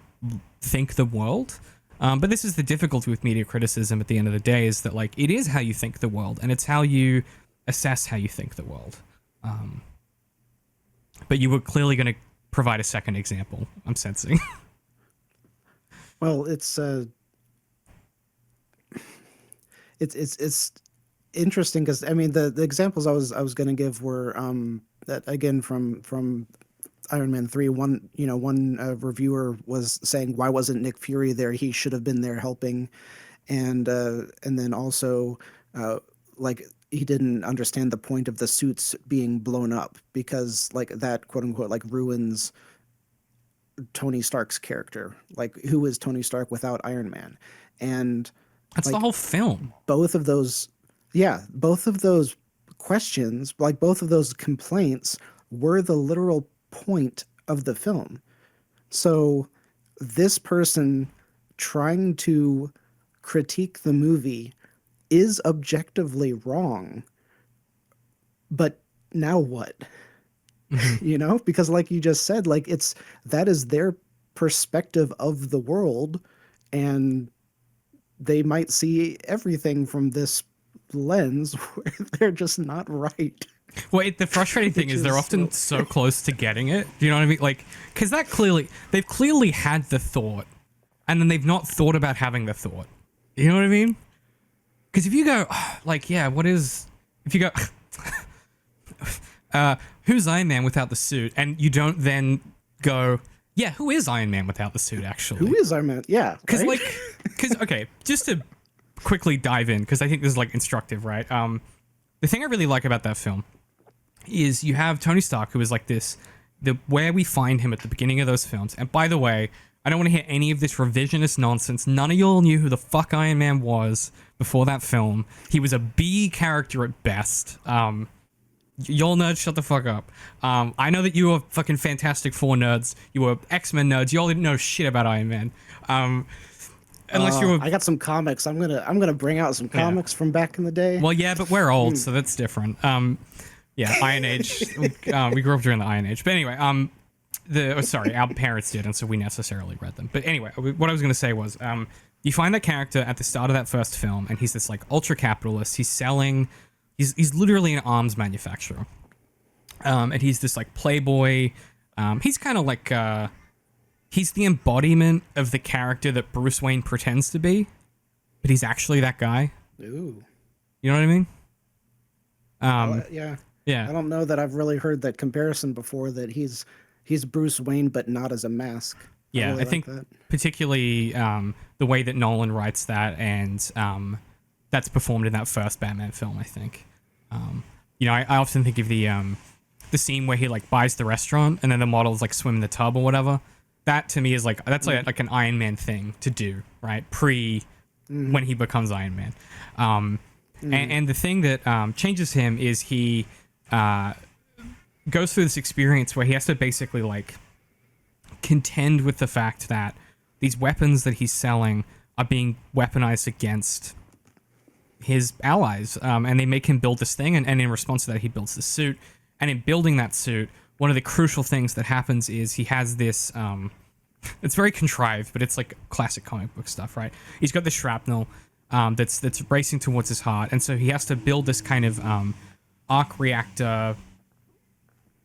think the world. But this is the difficulty with media criticism at the end of the day, is that like it is how you think the world, and it's how you assess how you think the world. But you were clearly going to provide a second example, I'm sensing. Well, it's interesting because I mean the examples I was going to give were that again from Iron Man 3. One reviewer was saying, why wasn't Nick Fury there? He should have been there helping. And then also like he didn't understand the point of the suits being blown up, because like that quote unquote like ruins Tony Stark's character. Like, who is Tony Stark without Iron Man? And That's like the whole film. both of those, yeah, both of those questions, like both of those complaints, were the literal point of the film. So this person trying to critique the movie is objectively wrong. But now what? You know, because like you just said, like that is their perspective of the world, and they might see everything from this lens where they're just not right. Well, the frustrating thing is they're often so close to getting it. Do you know what I mean? Like, because they've clearly had the thought, and then they've not thought about having the thought. You know what I mean? Because if you go, like, yeah, if you go, who's Iron Man without the suit? And you don't then go, yeah, who is Iron Man without the suit, actually? Who is Iron Man? Yeah. Because, okay, just to quickly dive in, because I think this is, like, instructive, right? The thing I really like about that film is you have Tony Stark, who is like where we find him at the beginning of those films. And by the way, I don't want to hear any of this revisionist nonsense. None of y'all knew who the fuck Iron Man was before that film. He was a B character at best. Y'all nerds, shut the fuck up. I know that you were fucking Fantastic Four nerds. You were X-Men nerds. Y'all didn't know shit about Iron Man. Unless you were... I got some comics. I'm gonna bring out some comics from back in the day. Well, yeah, but we're old, so that's different. Yeah, Iron Age. We grew up during the Iron Age. But anyway, our parents did, and so we necessarily read them. But anyway, what I was going to say was, you find that character at the start of that first film, and he's this like ultra capitalist. He's selling. He's literally an arms manufacturer, and he's this like playboy. He's kind of like he's the embodiment of the character that Bruce Wayne pretends to be, but he's actually that guy. Ooh. You know what I mean? Yeah. Yeah. I don't know that I've really heard that comparison before, that he's Bruce Wayne but not as a mask. Yeah, really I think that. particularly the way that Nolan writes that, and that's performed in that first Batman film, I think. I often think of the scene where he like buys the restaurant and then the models like swim in the tub or whatever. That to me is like like an Iron Man thing to do, right? When he becomes Iron Man. And the thing that changes him is he goes through this experience where he has to basically like contend with the fact that these weapons that he's selling are being weaponized against his allies, and they make him build this thing, and in response to that he builds the suit. And in building that suit, one of the crucial things that happens is he has this it's very contrived, but it's like classic comic book stuff, right? He's got the shrapnel that's racing towards his heart, and so he has to build this kind of arc reactor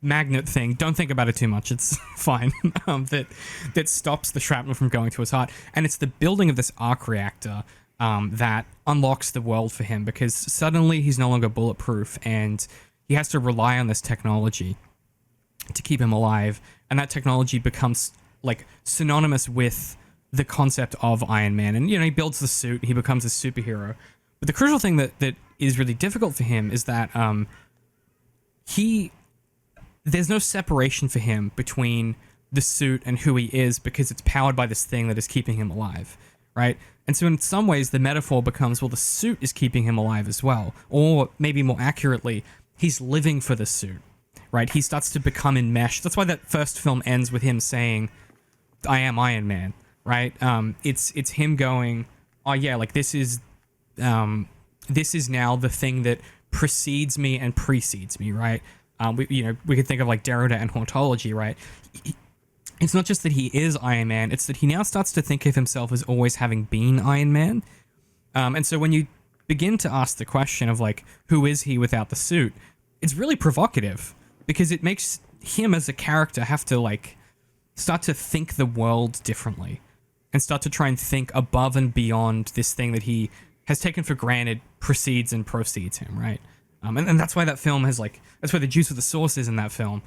magnet thing. Don't think about it too much, it's fine. That stops the shrapnel from going to his heart, and it's the building of this arc reactor that unlocks the world for him, because suddenly he's no longer bulletproof and he has to rely on this technology to keep him alive, and that technology becomes like synonymous with the concept of Iron Man. And he builds the suit, he becomes a superhero. But the crucial thing that is really difficult for him is that there's no separation for him between the suit and who he is, because it's powered by this thing that is keeping him alive, right? And so in some ways the metaphor becomes, well, the suit is keeping him alive as well. Or maybe more accurately, he's living for the suit, right? He starts to become enmeshed. That's why that first film ends with him saying, I am Iron Man, right? It's him going, oh yeah, like this is now the thing that precedes me and precedes me, right? We could think of like Derrida and hauntology, right? It's not just that he is Iron Man, it's that he now starts to think of himself as always having been Iron Man. And so when you begin to ask the question of like, who is he without the suit? It's really provocative, because it makes him as a character have to like start to think the world differently and start to try and think above and beyond this thing that he has taken for granted precedes and proceeds him, right? And that's why that film has like, that's why the juice of the sauce is in that film,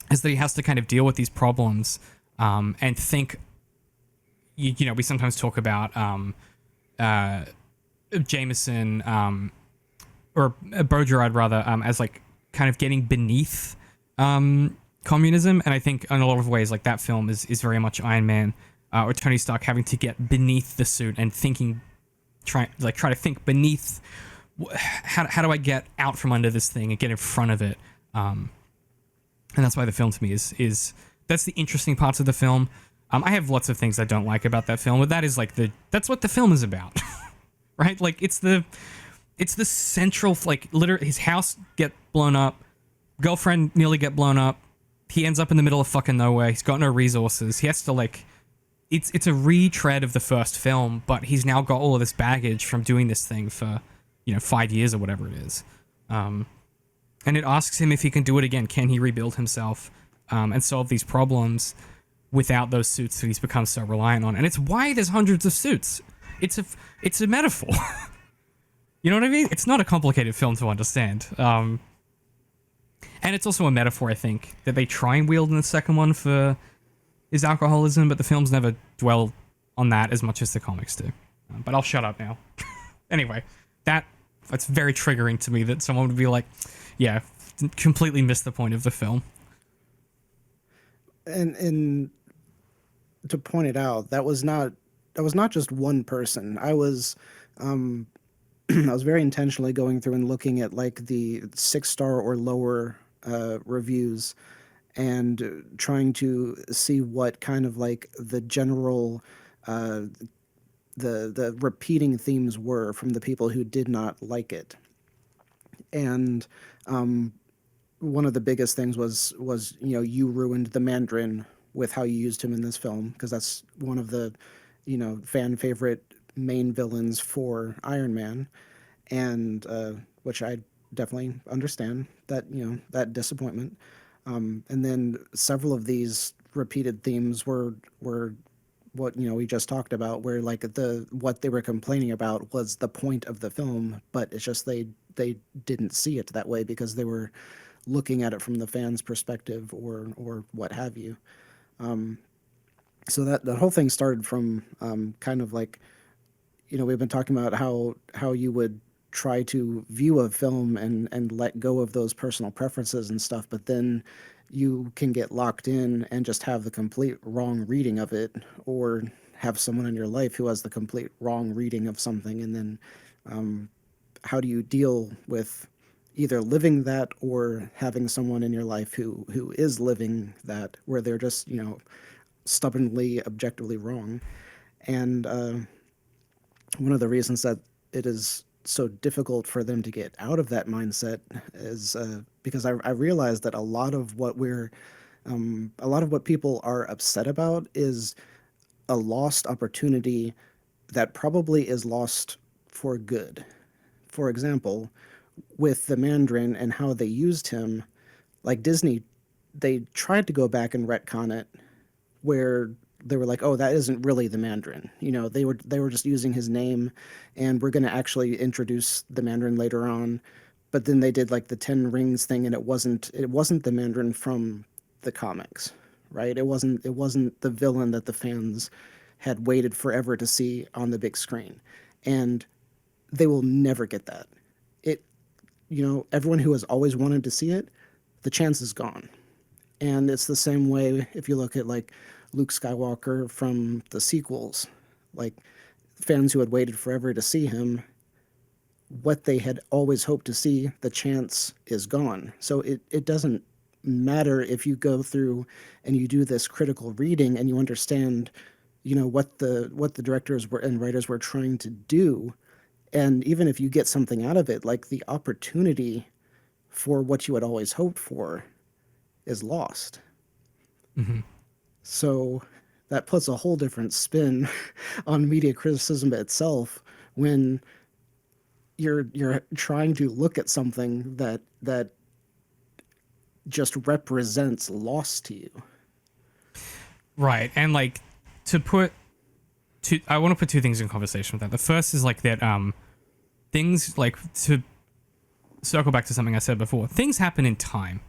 is that he has to kind of deal with these problems and think, we sometimes talk about Jameson or Baudrillard rather, as like kind of getting beneath communism. And I think in a lot of ways, like that film is very much Iron Man or Tony Stark having to get beneath the suit and try to think beneath, how do I get out from under this thing and get in front of it. And that's why the film to me is that's the interesting parts of the film. I have lots of things I don't like about that film, but that is like that's what the film is about, right? Like it's the central, like literally his house get blown up, girlfriend nearly get blown up. He ends up in the middle of fucking nowhere. He's got no resources. He has to like, it's a retread of the first film, but he's now got all of this baggage from doing this thing for 5 years or whatever it is. And it asks him if he can do it again. Can he rebuild himself and solve these problems without those suits that he's become so reliant on? And it's why there's hundreds of suits. It's a metaphor. You know what I mean? It's not a complicated film to understand. And it's also a metaphor, I think, that they try and wield in the second one for his alcoholism, but the films never dwell on that as much as the comics do. But I'll shut up now. Anyway, that's very triggering to me that someone would be like, yeah, completely missed the point of the film. And to point it out, that was not just one person. I was I was very intentionally going through and looking at like the 6-star or lower reviews and trying to see what kind of like the general the repeating themes were from the people who did not like it. And one of the biggest things was you ruined the Mandarin with how you used him in this film, because that's one of the fan favorite main villains for Iron Man, and which I definitely understand that that disappointment. And then several of these repeated themes were what we just talked about, where like what they were complaining about was the point of the film, but it's just they didn't see it that way because they were looking at it from the fans' perspective or what have you. So that the whole thing started from kind of like we've been talking about how you would try to view a film and let go of those personal preferences and stuff, but then you can get locked in and just have the complete wrong reading of it, or have someone in your life who has the complete wrong reading of something, and then how do you deal with either living that or having someone in your life who is living that, where they're just stubbornly objectively wrong. And one of the reasons that it is so difficult for them to get out of that mindset is because I realize that a lot of what people are upset about is a lost opportunity that probably is lost for good. For example, with the Mandarin and how they used him, like Disney, they tried to go back and retcon it, where they were like, "Oh, that isn't really the Mandarin." They were just using his name, and we're going to actually introduce the Mandarin later on. But then they did like the 10 Rings thing, and it wasn't the Mandarin from the comics, right? It wasn't the villain that the fans had waited forever to see on the big screen, and they will never get that. It, everyone who has always wanted to see it, the chance is gone. And it's the same way if you look at like Luke Skywalker from the sequels, like fans who had waited forever to see him, what they had always hoped to see, the chance is gone. So it doesn't matter if you go through and you do this critical reading and you understand, what the directors were and writers were trying to do. And even if you get something out of it, like the opportunity for what you had always hoped for is lost. Mm-hmm. So that puts a whole different spin on media criticism itself when you're trying to look at something that just represents loss to you. Right. And like I want to put two things in conversation with that. The first is like that things, like, to circle back to something I said before, things happen in time.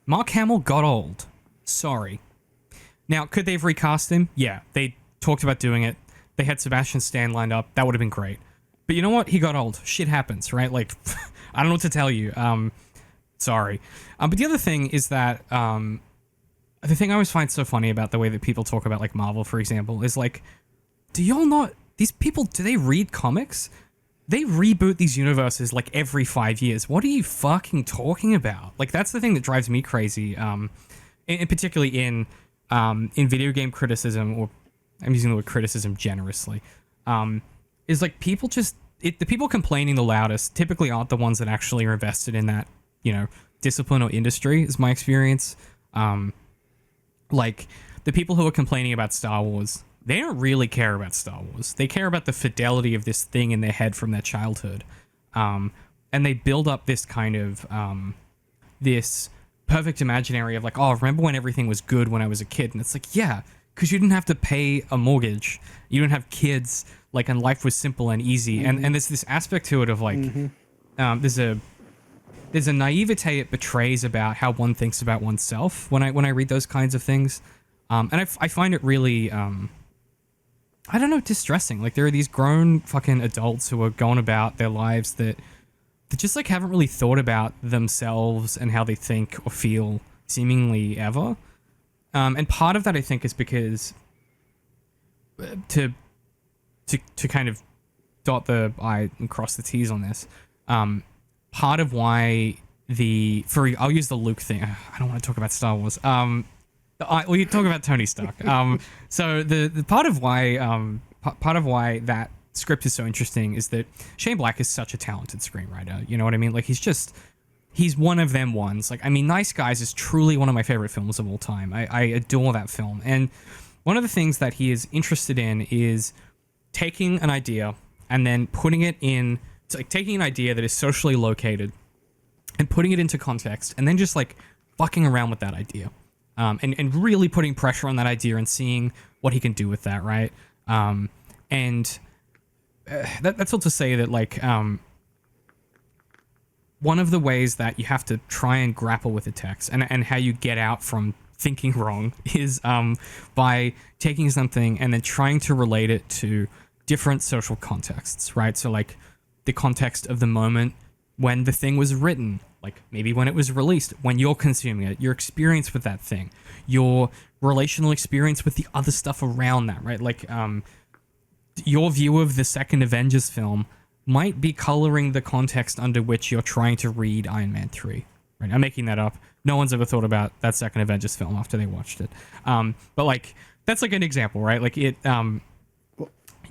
Mark Hamill got old. Sorry. Now, could they have recast him? Yeah, they talked about doing it. They had Sebastian Stan lined up. That would have been great. But you know what? He got old. Shit happens, right? Like, I don't know what to tell you. Sorry. But the other thing is that the thing I always find so funny about the way that people talk about, like, Marvel, for example, is like, do y'all not... These people, do they read comics? They reboot these universes like every 5 years. What are you fucking talking about? Like, that's the thing that drives me crazy. Particularly in video game criticism, or I'm using the word criticism generously, is like people the people complaining the loudest typically aren't the ones that actually are invested in that, discipline or industry, is my experience. Like, the people who are complaining about Star Wars, they don't really care about Star Wars. They care about the fidelity of this thing in their head from their childhood. And they build up this kind of this perfect imaginary of like, oh, remember when everything was good when I was a kid? And it's like, yeah, because you didn't have to pay a mortgage, you didn't have kids, like, and life was simple and easy. And there's this aspect to it of like, there's a naivete it betrays about how one thinks about oneself when I read those kinds of things, and I find it really I don't know, distressing. Like, there are these grown fucking adults who are going about their lives that just like haven't really thought about themselves and how they think or feel seemingly ever. And part of that, I think, is because to kind of dot the I and cross the T's on this. Part of why I'll use the Luke thing. I don't want to talk about Star Wars. We talk about Tony Stark. So the part of why that script is so interesting is that Shane Black is such a talented screenwriter. You know what I mean? Like, he's one of them ones. Like, I mean, Nice Guys is truly one of my favorite films of all time. I adore that film. And one of the things that he is interested in is taking an idea and then putting it in. It's like taking an idea that is socially located and putting it into context, and then just like fucking around with that idea, and really putting pressure on that idea and seeing what he can do with that, right? And that's all to say that, like, one of the ways that you have to try and grapple with a text and how you get out from thinking wrong is by taking something and then trying to relate it to different social contexts, right? So like the context of the moment when the thing was written, like maybe when it was released, when you're consuming it, your experience with that thing, your relational experience with the other stuff around that, right? Like, your view of the second Avengers film might be coloring the context under which you're trying to read Iron Man 3. Right? I'm making that up. No one's ever thought about that second Avengers film after they watched it. But like, that's like an example, right? Like you have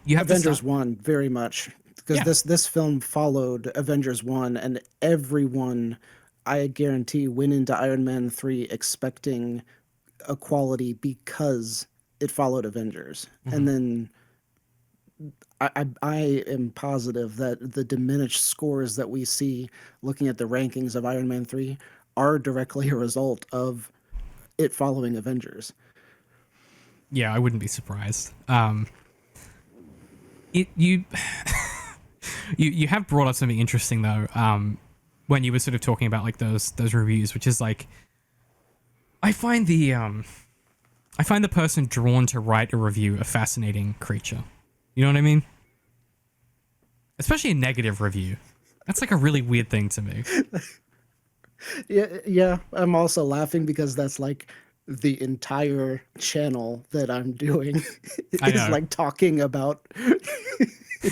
Avengers 1 very much, because this film followed Avengers 1, and everyone, I guarantee, went into Iron Man 3 expecting a quality because it followed Avengers. And then I am positive that the diminished scores that we see looking at the rankings of Iron Man 3 are directly a result of it following Avengers. Yeah, I wouldn't be surprised. You have brought up something interesting though, when you were sort of talking about like those reviews, which is like, I find the person drawn to write a review a fascinating creature. You know what I mean? Especially a negative review. That's like a really weird thing to me. Yeah. I'm also laughing because that's like the entire channel that I'm doing is like talking about.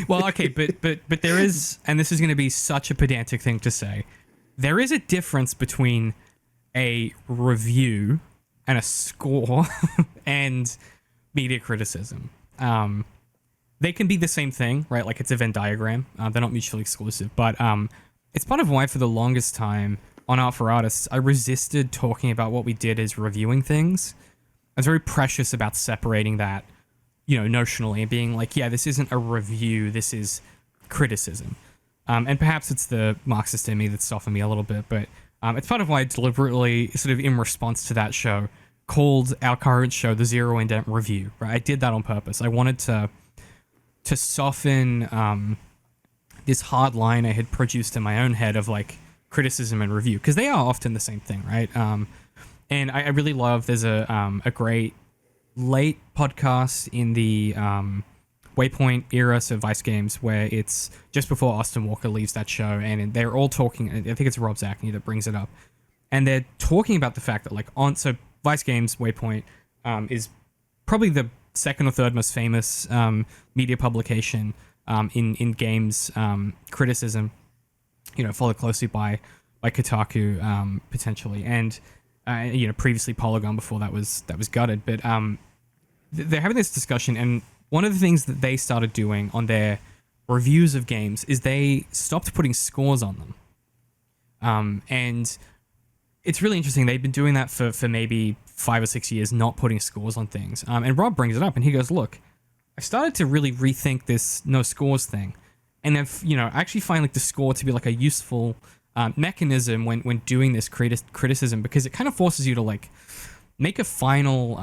Well, okay, but there is, and this is going to be such a pedantic thing to say, there is a difference between a review and a score and media criticism. They can be the same thing, right? Like, it's a Venn diagram. They're not mutually exclusive, but it's part of why for the longest time on Art for Artists, I resisted talking about what we did as reviewing things. I was very precious about separating that, you know, notionally, and being like, yeah, this isn't a review, this is criticism. And perhaps it's the Marxist in me that softened me a little bit, but it's part of why I deliberately, sort of in response to that show, called our current show the Zero Indent Review, right? I did that on purpose. I wanted to soften this hard line I had produced in my own head of like criticism and review, because they are often the same thing, right? And I really love, there's a great late podcast in the Waypoint era, so Vice Games, where it's just before Austin Walker leaves that show, and they're all talking, I think it's Rob Zachney that brings it up, and they're talking about the fact that like so Vice Games, Waypoint, is probably the second or third most famous media publication in games criticism, you know, followed closely by Kotaku, potentially, and you know, previously Polygon before that was gutted. But they're having this discussion, and one of the things that they started doing on their reviews of games is they stopped putting scores on them. And it's really interesting. They've been doing that for maybe 5 or 6 years, not putting scores on things. And Rob brings it up, and he goes, look, I started to really rethink this no scores thing. And if, you know, I actually find like the score to be like a useful mechanism when doing this criticism, because it kind of forces you to like make a final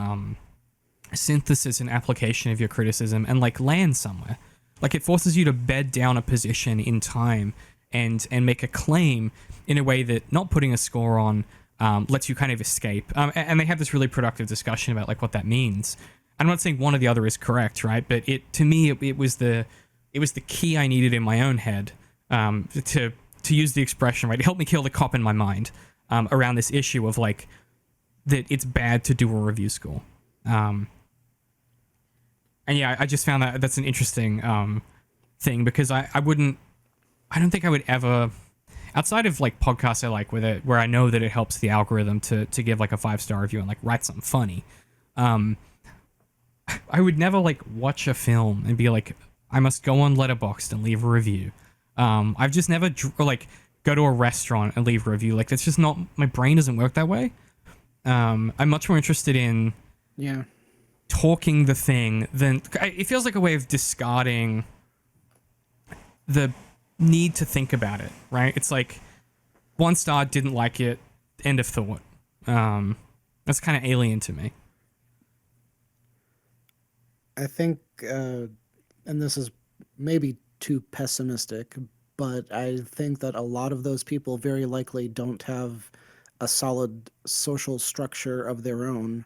synthesis and application of your criticism and like land somewhere. Like it forces you to bed down a position in time and make a claim in a way that not putting a score on lets you kind of escape. And they have this really productive discussion about like what that means. I'm not saying one or the other is correct, right? But to me it was the key I needed in my own head to use the expression, right? It helped me kill the cop in my mind around this issue of like that it's bad to do a review score. And yeah, I just found that's an interesting thing, because I don't think I would ever, outside of like podcasts I like where I know that it helps the algorithm to give like a 5-star review and like write something funny. I would never like watch a film and be like, I must go on Letterboxd and leave a review. I've just never like go to a restaurant and leave a review. Like that's just not, my brain doesn't work that way. I'm much more interested in talking the thing than, it feels like a way of discarding the need to think about it, right? It's like 1 star, didn't like it, end of thought. That's kind of alien to me. I think, and this is maybe too pessimistic, but I think that a lot of those people very likely don't have a solid social structure of their own.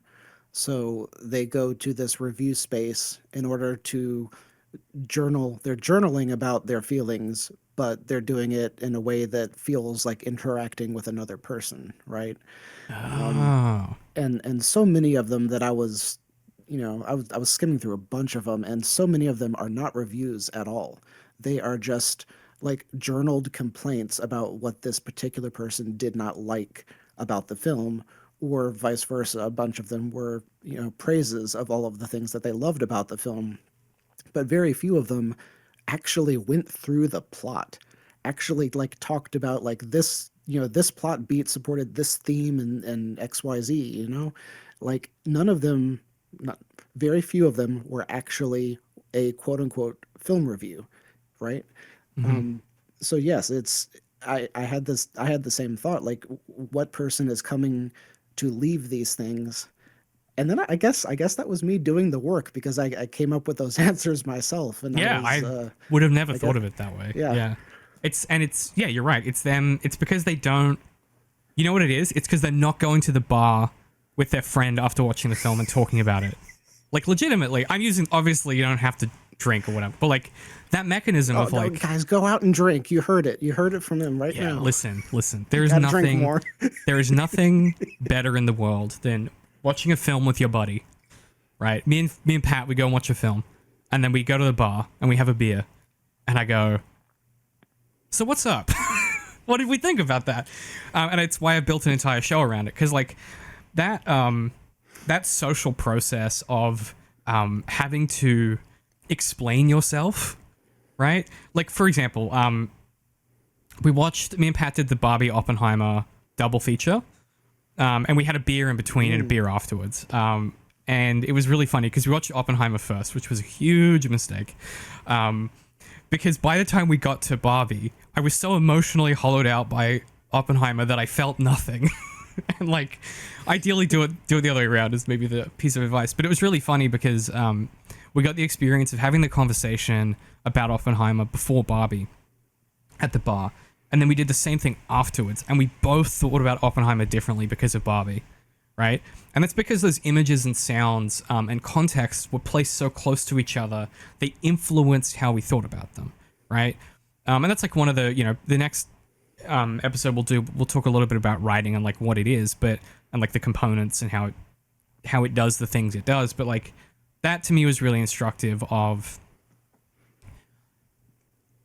So they go to this review space in order to journal. They're journaling about their feelings, but they're doing it in a way that feels like interacting with another person, right? Oh. And so many of them that I was skimming through a bunch of them, and so many of them are not reviews at all. They are just like journaled complaints about what this particular person did not like about the film, or vice versa. A bunch of them were, praises of all of the things that they loved about the film, but very few of them actually went through the plot, actually like talked about like this, this plot beat supported this theme and XYZ, like none of them, not very few of them were actually a quote unquote film review, right? Mm-hmm. So yes, I had the same thought, like what person is coming to leave these things? And then I guess that was me doing the work, because I came up with those answers myself, and Yeah, I would have never thought of it that way. Yeah. Yeah, you're right. It's them. It's because they don't, you know what it is? It's because they're not going to the bar with their friend after watching the film and talking about it. Like legitimately, I'm using, obviously you don't have to drink or whatever, but like that mechanism of like, guys, go out and drink. You heard it from them right now. Listen. There is nothing, there is nothing better in the world than watching a film with your buddy, right? Me and Pat, we go and watch a film, and then we go to the bar and we have a beer, and I go, so what's up? What did we think about that? And it's why I built an entire show around it, because like that social process of having to explain yourself, right? Like for example, me and Pat did the Barbie Oppenheimer double feature, and we had a beer in between and a beer afterwards. And it was really funny because we watched Oppenheimer first, which was a huge mistake. Because by the time we got to Barbie, I was so emotionally hollowed out by Oppenheimer that I felt nothing. And like, ideally do it the other way around is maybe the piece of advice. But it was really funny because we got the experience of having the conversation about Oppenheimer before Barbie at the bar. And then we did the same thing afterwards. And we both thought about Oppenheimer differently because of Barbie, right? And that's because those images and sounds and contexts were placed so close to each other, they influenced how we thought about them, right? And that's like one of the, the next episode we'll talk a little bit about writing and like what it is, and like the components and how it does the things it does. But like that to me was really instructive of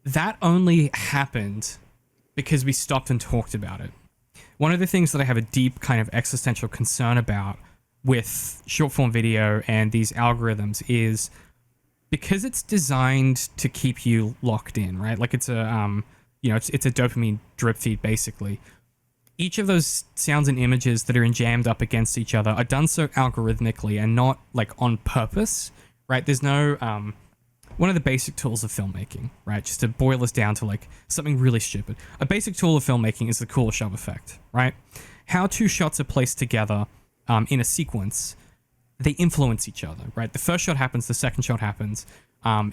that only happened because we stopped and talked about it. One of the things that I have a deep kind of existential concern about with short form video and these algorithms is because it's designed to keep you locked in, right? Like it's a, it's a dopamine drip feed basically. Each of those sounds and images that are jammed up against each other are done so algorithmically and not like on purpose, right? There's no one of the basic tools of filmmaking, right? Just to boil this down to like something really stupid. A basic tool of filmmaking is the cool shove effect, right? How two shots are placed together in a sequence, they influence each other, right? The first shot happens, the second shot happens.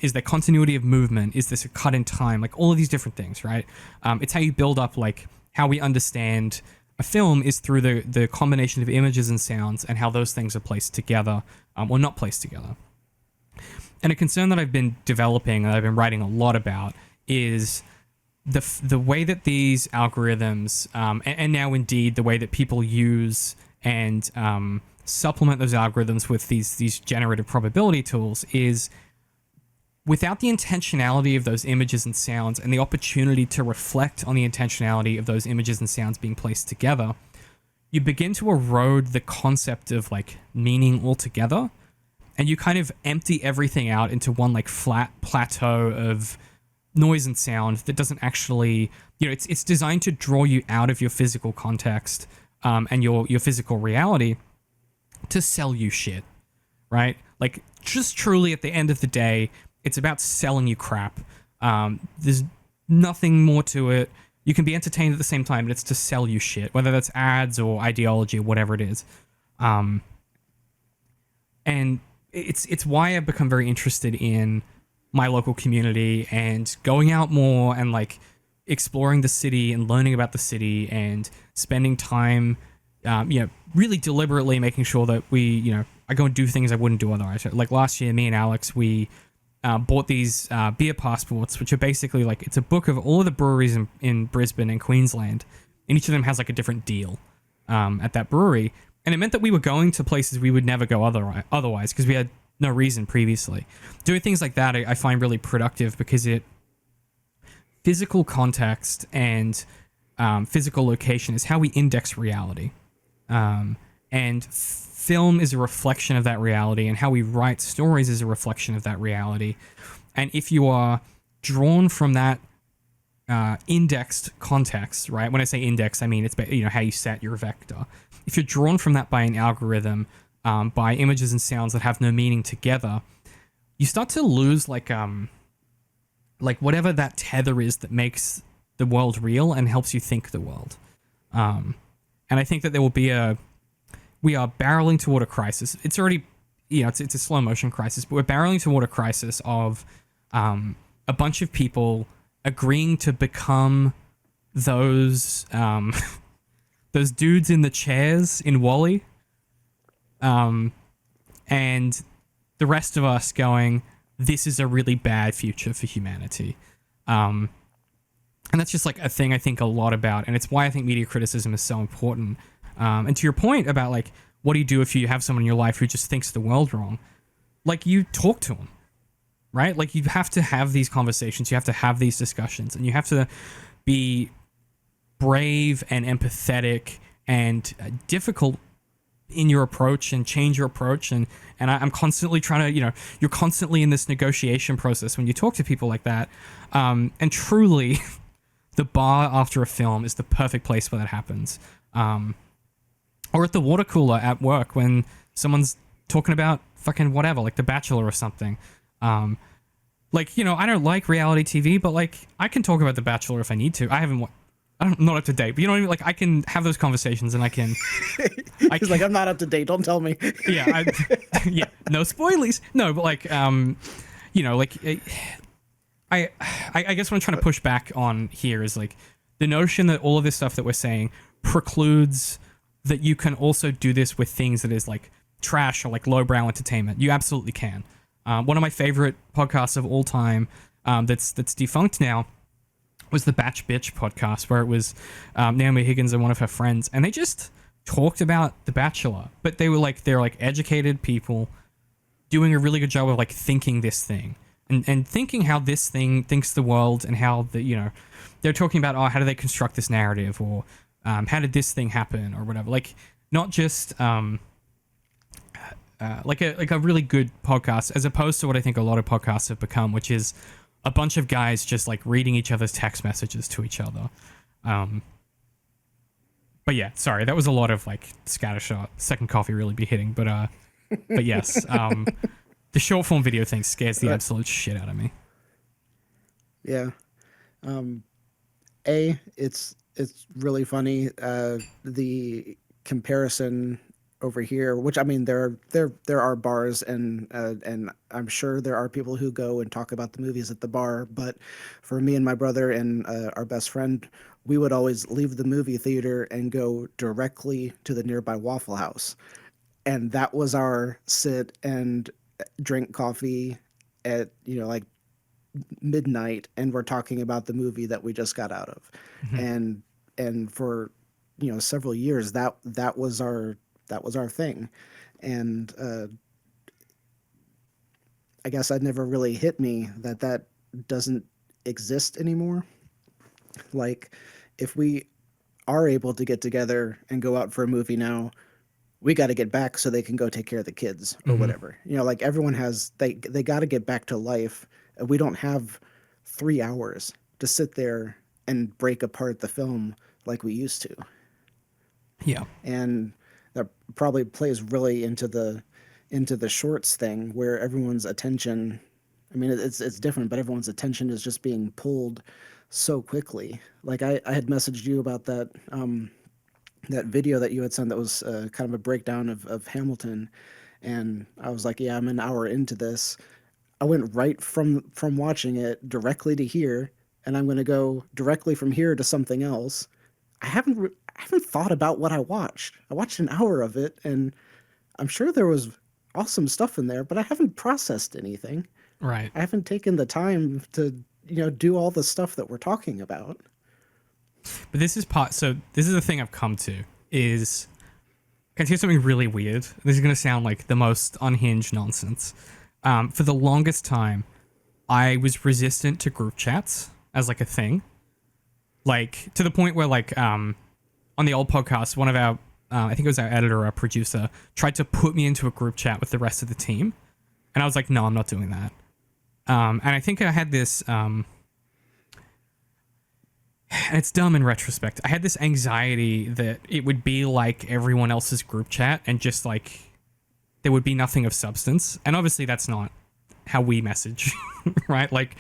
Is there continuity of movement? Is this a cut in time? Like all of these different things, right? It's how you build up, like how we understand a film is through the combination of images and sounds and how those things are placed together or not placed together. And a concern that I've been developing and I've been writing a lot about is the way that these algorithms and now indeed the way that people use and supplement those algorithms with these generative probability tools is without the intentionality of those images and sounds and the opportunity to reflect on the intentionality of those images and sounds being placed together, you begin to erode the concept of like meaning altogether. And you kind of empty everything out into one like flat plateau of noise and sound that doesn't actually, it's designed to draw you out of your physical context and your physical reality to sell you shit, right? Like just truly at the end of the day, it's about selling you crap. There's nothing more to it. You can be entertained at the same time, but it's to sell you shit, whether that's ads or ideology or whatever it is. And it's why I've become very interested in my local community and going out more and like exploring the city and learning about the city and spending time, really deliberately making sure that I go and do things I wouldn't do otherwise. Like last year, me and Alex, we bought these beer passports, which are basically like, it's a book of all of the breweries in Brisbane and Queensland, and each of them has like a different deal at that brewery. And it meant that we were going to places we would never go otherwise because we had no reason previously. Doing things like that I find really productive because physical context and physical location is how we index reality. And film is a reflection of that reality, and how we write stories is a reflection of that reality. And if you are drawn from that indexed context, right? When I say index, I mean it's how you set your vector. If you're drawn from that by an algorithm, by images and sounds that have no meaning together, you start to lose like whatever that tether is that makes the world real and helps you think the world. And I think that there will be we are barreling toward a crisis. It's already, it's a slow motion crisis, but we're barreling toward a crisis of a bunch of people agreeing to become those those dudes in the chairs in WALL-E, and the rest of us going, this is a really bad future for humanity. And that's just like a thing I think a lot about, and it's why I think media criticism is so important. And to your point about like, what do you do if you have someone in your life who just thinks the world wrong? Like, you talk to them, right? Like, you have to have these conversations, you have to have these discussions, and you have to be brave and empathetic and difficult in your approach and change your approach. And I'm constantly trying to, you're constantly in this negotiation process when you talk to people like that. And truly, the bar after a film is the perfect place where that happens. Or at the water cooler at work when someone's talking about fucking whatever, like The Bachelor or something. I don't like reality TV, but like I can talk about The Bachelor if I need to. I'm not up to date, but you know what I mean? Like I can have those conversations and I can. He's like, I'm not up to date. Don't tell me. Yeah. No spoilies. No, but like, I guess what I'm trying to push back on here is like the notion that all of this stuff that we're saying precludes that you can also do this with things that is like trash or like lowbrow entertainment. You absolutely can. One of my favorite podcasts of all time, that's defunct now, was the Batch Bitch podcast, where it was Naomi Higgins and one of her friends, and they just talked about The Bachelor, but they're like educated people doing a really good job of like thinking this thing and thinking how this thing thinks the world, and how they're talking about, how do they construct this narrative, or how did this thing happen, or whatever. Like, not just like a really good podcast, as opposed to what I think a lot of podcasts have become, which is a bunch of guys just like reading each other's text messages to each other. But yeah, sorry, that was a lot of like scattershot. Second coffee really be hitting, but yes. The short form video thing scares the But absolute shit out of me. yeah, um, it's really funny. The comparison over here, which I mean, there are bars, and I'm sure there are people who go and talk about the movies at the bar. But for me and my brother and our best friend, we would always leave the movie theater and go directly to the nearby Waffle House, and that was our sit and drink coffee at like midnight, and we're talking about the movie that we just got out of. Mhm. And for several years, that was our thing. And I guess it never really hit me that that doesn't exist anymore. Like, if we are able to get together and go out for a movie now, we got to get back so they can go take care of the kids or Mhm. whatever. Like, everyone has, they got to get back to life. We don't have 3 hours to sit there and break apart the film like we used to. Yeah. And that probably plays really into the shorts thing, where everyone's attention, I mean, it's different, but everyone's attention is just being pulled so quickly. Like, I had messaged you about that video that you had sent that was kind of a breakdown of Hamilton, and I was like, yeah, I'm an hour into this. I went right from watching it directly to here, and I'm going to go directly from here to something else. I haven't thought about what I watched. I watched an hour of it, and I'm sure there was awesome stuff in there, but I haven't processed anything. Right. I haven't taken the time to do all the stuff that we're talking about. But this is part. So this is the thing I've come to is. Can I say something really weird? This is going to sound like the most unhinged nonsense. For the longest time, I was resistant to group chats as like a thing. Like, to the point where, like, on the old podcast, one of our, I think it was our editor or our producer, tried to put me into a group chat with the rest of the team. And I was like, no, I'm not doing that. And I think I had this, and it's dumb in retrospect. I had this anxiety that it would be like everyone else's group chat and just like there would be nothing of substance. And obviously that's not how we message, right? Like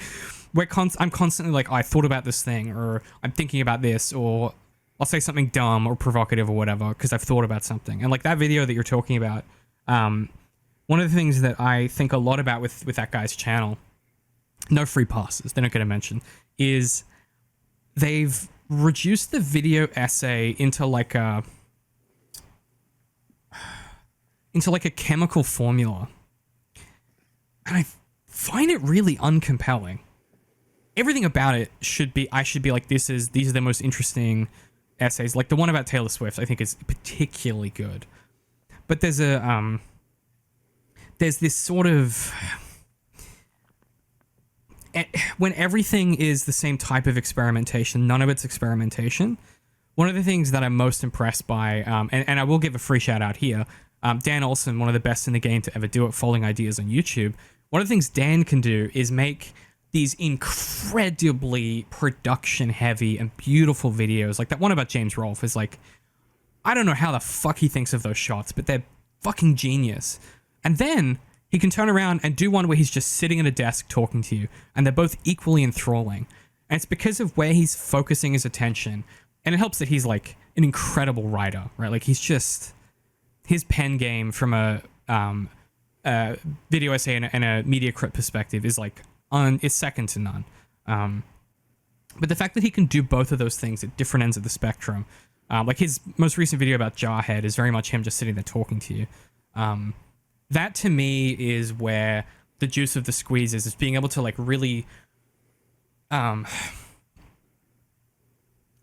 I'm constantly like, oh, I thought about this thing, or I'm thinking about this, or I'll say something dumb or provocative or whatever because I've thought about something. And like that video that you're talking about, one of the things that I think a lot about with that guy's channel, no free passes, they're not going to mention, is they've reduced the video essay into like a chemical formula, and I find it really uncompelling. Everything about it I should be like, these are the most interesting essays. Like the one about Taylor Swift, I think is particularly good. But there's this sort of, when everything is the same type of experimentation, none of it's experimentation. One of the things that I'm most impressed by, and I will give a free shout out here, Dan Olson, one of the best in the game to ever do it, Following Ideas on YouTube. One of the things Dan can do is make these incredibly production heavy and beautiful videos. Like that one about James Rolfe is like, I don't know how the fuck he thinks of those shots, but they're fucking genius. And then he can turn around and do one where he's just sitting at a desk talking to you, and they're both equally enthralling. And it's because of where he's focusing his attention. And it helps that he's like an incredible writer, right? Like he's just, his pen game from a video essay and a media crit perspective is like is second to none. But the fact that he can do both of those things at different ends of the spectrum, like his most recent video about Jarhead is very much him just sitting there talking to you. That to me is where the juice of the squeeze is being able to like really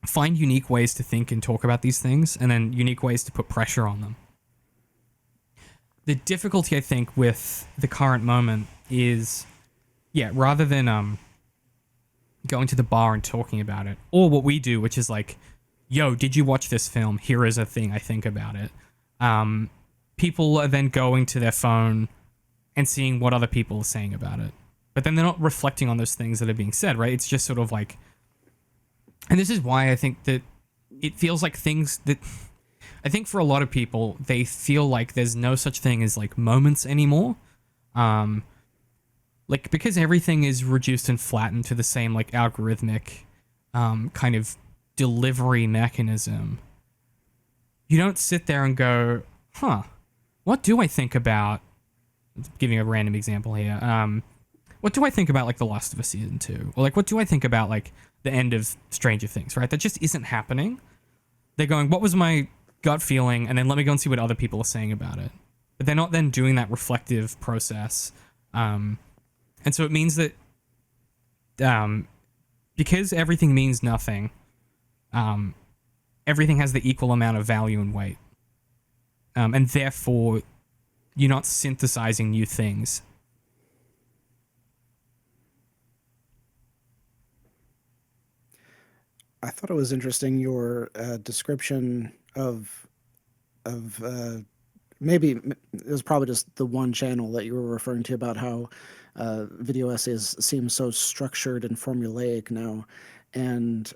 find unique ways to think and talk about these things, and then unique ways to put pressure on them. The difficulty, I think, with the current moment is, yeah, rather than going to the bar and talking about it, or what we do, which is like, yo, did you watch this film? Here is a thing I think about it. People are then going to their phone and seeing what other people are saying about it. But then they're not reflecting on those things that are being said, right? It's just sort of like, and this is why I think that it feels like things that, I think for a lot of people, they feel like there's no such thing as like moments anymore. Like, because everything is reduced and flattened to the same like algorithmic kind of delivery mechanism, you don't sit there and go, huh, what do I think about, giving a random example here, what do I think about like The Last of Us season 2, or like what do I think about like the end of Stranger Things, right? That just isn't happening. They're going, what was my gut feeling, and then let me go and see what other people are saying about it. But they're not then doing that reflective process. And so it means that because everything means nothing, everything has the equal amount of value and weight. And therefore, you're not synthesizing new things. I thought it was interesting your description of maybe it was probably just the one channel that you were referring to about how video essays seem so structured and formulaic now, and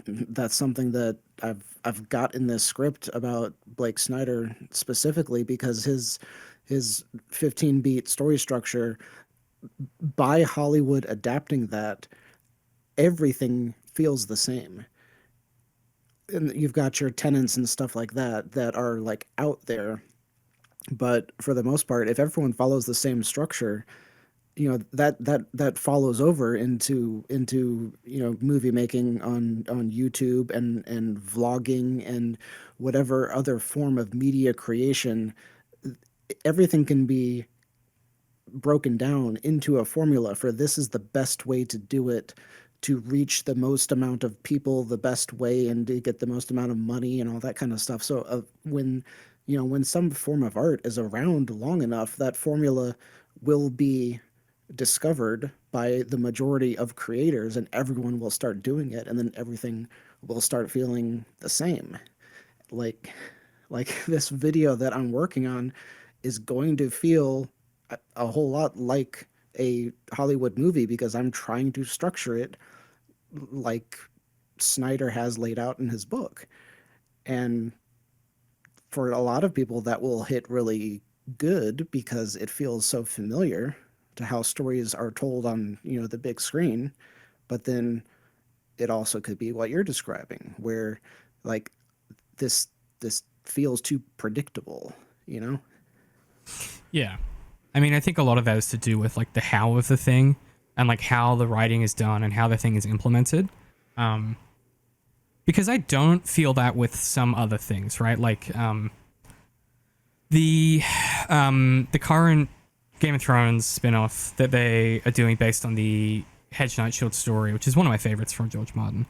that's something that I've got in this script about Blake Snyder specifically because his 15-beat story structure, by Hollywood adapting that, everything feels the same. And you've got your tenants and stuff like that that are like out there, but for the most part, if everyone follows the same structure, that follows over into movie making on YouTube and vlogging and whatever other form of media creation. Everything can be broken down into a formula for this is the best way to do it to reach the most amount of people the best way and to get the most amount of money and all that kind of stuff. So when some form of art is around long enough, that formula will be discovered by the majority of creators and everyone will start doing it, and then everything will start feeling the same. like like this video that I'm working on is going to feel a whole lot like a Hollywood movie because I'm trying to structure it like Snyder has laid out in his book. And for a lot of people, that will hit really good because it feels so familiar to how stories are told on, the big screen. But then it also could be what you're describing, where like this feels too predictable, you know? Yeah. I mean, I think a lot of that is to do with like the how of the thing and like how the writing is done and how the thing is implemented. Because I don't feel that with some other things, right? Like the current Game of Thrones spin-off that they are doing based on the Hedge Knight short story, which is one of my favorites from George Martin,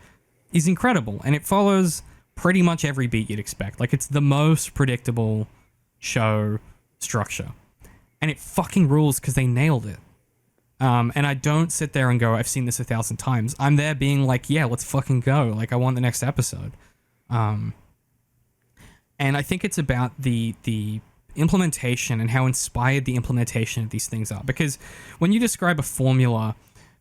is incredible, and it follows pretty much every beat you'd expect. Like, it's the most predictable show structure, and it fucking rules because they nailed it. And I don't sit there and go, I've seen this 1,000 times. I'm there being like, yeah, let's fucking go. Like, I want the next episode. And I think it's about the implementation and how inspired the implementation of these things are. Because when you describe a formula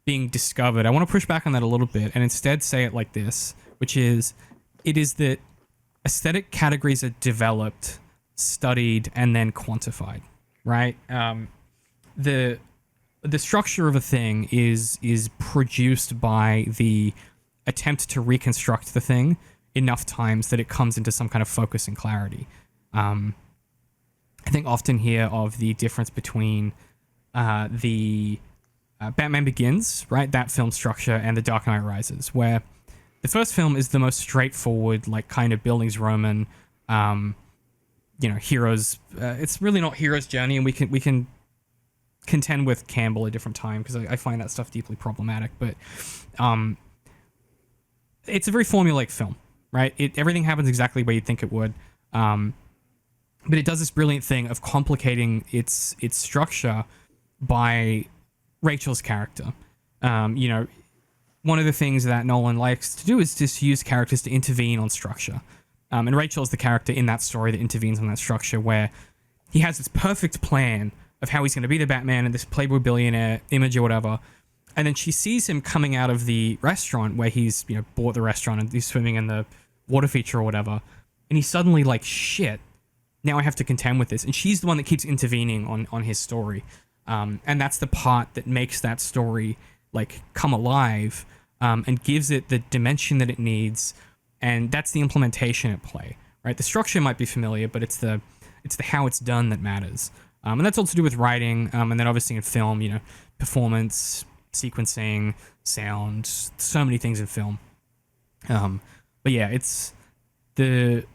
being discovered, I want to push back on that a little bit and instead say it like this, which is, it is that aesthetic categories are developed, studied, and then quantified, right? The structure of a thing is produced by the attempt to reconstruct the thing enough times that it comes into some kind of focus and clarity. I think often hear of the difference between the Batman Begins, right, that film structure, and The Dark Knight Rises, where the first film is the most straightforward, like, kind of Bildungsroman, heroes. It's really not hero's journey, and we can contend with Campbell a different time because I find that stuff deeply problematic. But it's a very formulaic film, right? Everything happens exactly where you'd think it would. But it does this brilliant thing of complicating its structure by Rachel's character. One of the things that Nolan likes to do is just use characters to intervene on structure. And Rachel's the character in that story that intervenes on that structure, where he has this perfect plan of how he's going to be the Batman and this Playboy billionaire image or whatever. And then she sees him coming out of the restaurant where he's, bought the restaurant and he's swimming in the water feature or whatever. And he's suddenly like, shit, now I have to contend with this. And she's the one that keeps intervening on his story. And that's the part that makes that story like come alive, and gives it the dimension that it needs. And that's the implementation at play, right? The structure might be familiar, but it's the how it's done that matters. And that's all to do with writing. And then obviously in film, you know, performance, sequencing, sound, so many things in film. But yeah, it's and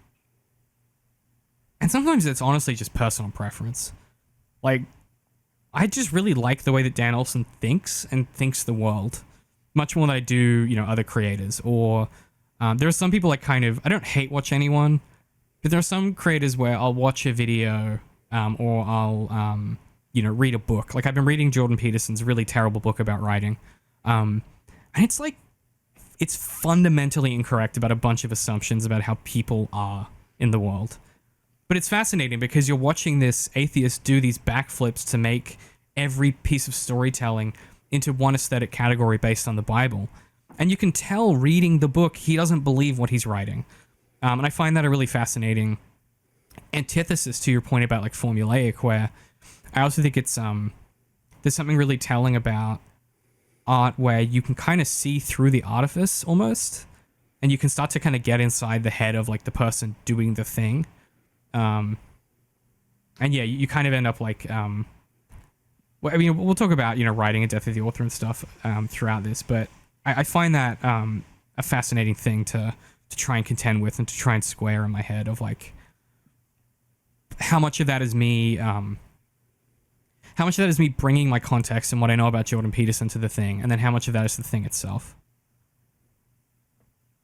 sometimes it's honestly just personal preference. Like, I just really like the way that Dan Olson thinks and thinks the world, much more than I do, you know, other creators. Or there are some people like I don't hate watch anyone, but there are some creators where I'll watch a video, or I'll you know, read a book. Like I've been reading Jordan Peterson's really terrible book about writing, and it's like it's fundamentally incorrect about a bunch of assumptions about how people are in the world. But it's fascinating because you're watching this atheist do these backflips to make every piece of storytelling into one aesthetic category based on the Bible. And you can tell reading the book, he doesn't believe what he's writing. And I find that a really fascinating antithesis to your point about like formulaic, where I also think it's there's something really telling about art where you can kind of see through the artifice almost, and you can start to kind of get inside the head of like the person doing the thing. And yeah, you kind of end up like, well, I mean, we'll talk about, you know, writing and death of the author and stuff throughout this, but I find that a fascinating thing to try and contend with and to try and square in my head of like how much of that is me bringing my context and what I know about Jordan Peterson to the thing, and then how much of that is the thing itself.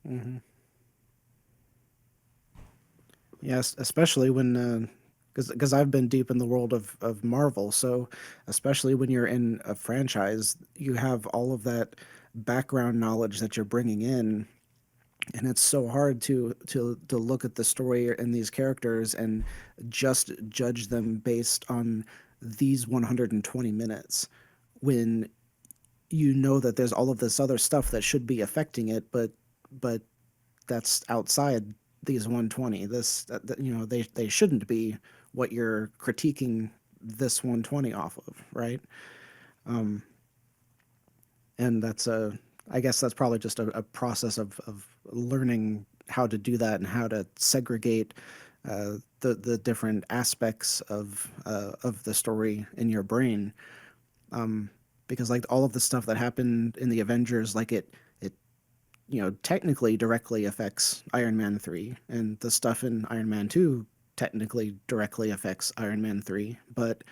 Mm-hmm. Yes, especially when, because I've been deep in the world of Marvel, so especially when you're in a franchise, you have all of that background knowledge that you're bringing in, and it's so hard to look at the story and these characters and just judge them based on these 120 minutes when you know that there's all of this other stuff that should be affecting it, but that's outside these 120. This you know, they shouldn't be what you're critiquing this 120 off of, right? And that's I guess that's probably just a process of learning how to do that and how to segregate the different aspects of the story in your brain, because like all of the stuff that happened in the Avengers, like it you know, technically directly affects Iron Man 3, and the stuff in Iron Man 2 technically directly affects Iron Man 3. But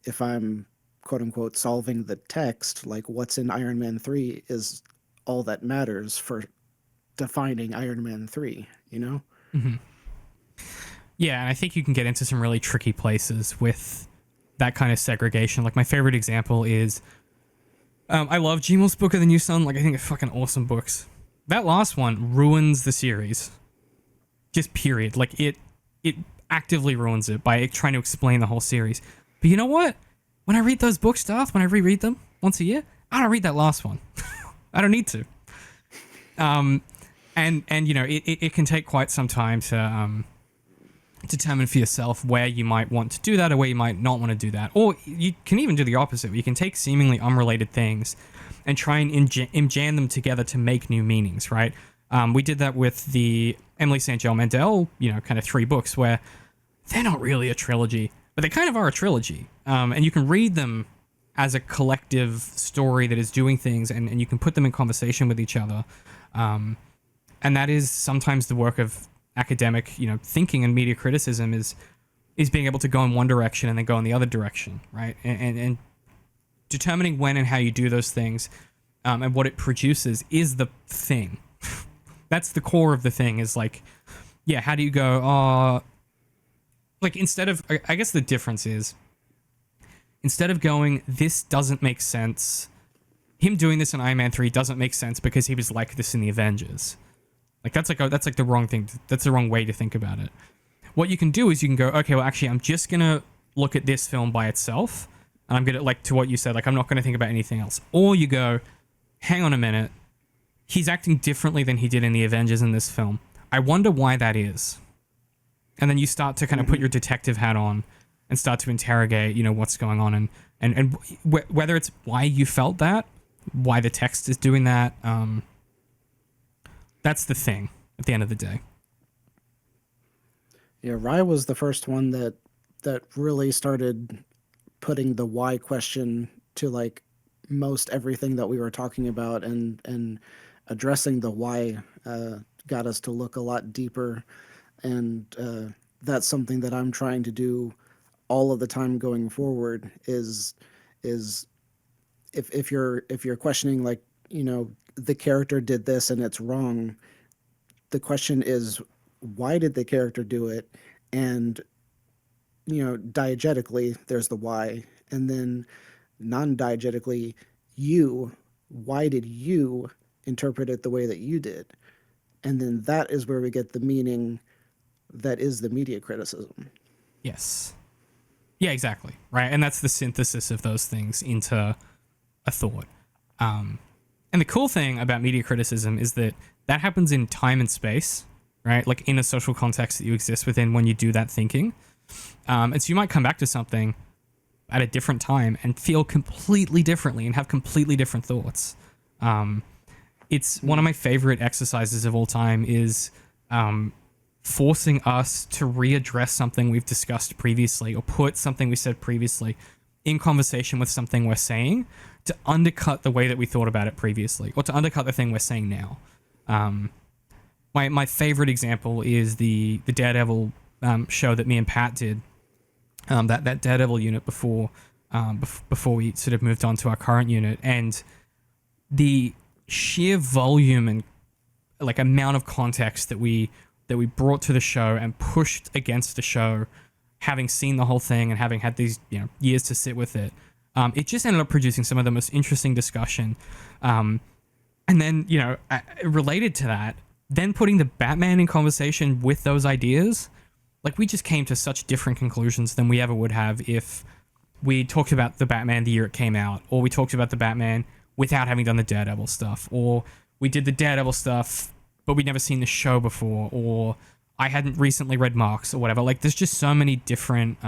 if I'm quote unquote solving the text, like what's in Iron Man 3 is all that matters for defining Iron Man 3, you know? Mm-hmm. Yeah, and I think you can get into some really tricky places with that kind of segregation. Like my favorite example is, I love Gmos' Book of the New Sun. Like I think it's fucking awesome books. That last one ruins the series. Just period. Like it actively ruins it by trying to explain the whole series. But you know what? When I read those books, Darth, when I reread them once a year, I don't read that last one. I don't need to. And you know, it can take quite some time to determine for yourself where you might want to do that or where you might not want to do that. Or you can even do the opposite, where you can take seemingly unrelated things and try and enjam them together to make new meanings, right? We did that with the Emily St. John Mandel, you know, kind of 3 books where they're not really a trilogy, but they kind of are a trilogy. And you can read them as a collective story that is doing things, and you can put them in conversation with each other. And that is sometimes the work of academic, you know, thinking and media criticism is being able to go in one direction and then go in the other direction, right? And determining when and how you do those things, and what it produces is the thing. That's the core of the thing, is like, yeah, how do you go, like instead of, I guess the difference is, instead of going, this doesn't make sense, him doing this in Iron Man 3 doesn't make sense because he was like this in the Avengers. Like that's like the wrong thing. That's the wrong way to think about it. What you can do is you can go, okay, well actually I'm just going to look at this film by itself, and I'm going to, like, to what you said, like I'm not going to think about anything else. Or you go, hang on a minute, he's acting differently than he did in the Avengers in this film. I wonder why that is. and then you start to kind of put your detective hat on and start to interrogate, what's going on, and whether it's why you felt that, why the text is doing that. That's the thing at the end of the day. Yeah, Rye was the first one that really started putting the why question to like most everything that we were talking about, and addressing the why got us to look a lot deeper, and that's something that I'm trying to do all of the time going forward. Is if you're questioning, like, the character did this and it's wrong, the question is, why did the character do it? And diegetically, there's the why, and then non-diegetically, why did you interpret it the way that you did? And then that is where we get the meaning that is the media criticism. Yes. Yeah, exactly. Right. And that's the synthesis of those things into a thought. And the cool thing about media criticism is that that happens in time and space, right? Like in a social context that you exist within when you do that thinking. And so you might come back to something at a different time and feel completely differently and have completely different thoughts. It's one of my favorite exercises of all time is forcing us to readdress something we've discussed previously or put something we said previously in conversation with something we're saying to undercut the way that we thought about it previously, or to undercut the thing we're saying now. My favorite example is the Daredevil show that me and Pat did, that Daredevil unit before we sort of moved on to our current unit, and the sheer volume and like amount of context that we brought to the show and pushed against the show, having seen the whole thing and having had these years to sit with it, it just ended up producing some of the most interesting discussion. And then related to that, then putting the Batman in conversation with those ideas, like we just came to such different conclusions than we ever would have if we talked about the Batman the year it came out, or we talked about the Batman without having done the Daredevil stuff, or we did the Daredevil stuff but we'd never seen the show before, or I hadn't recently read Marx or whatever. Like there's just so many different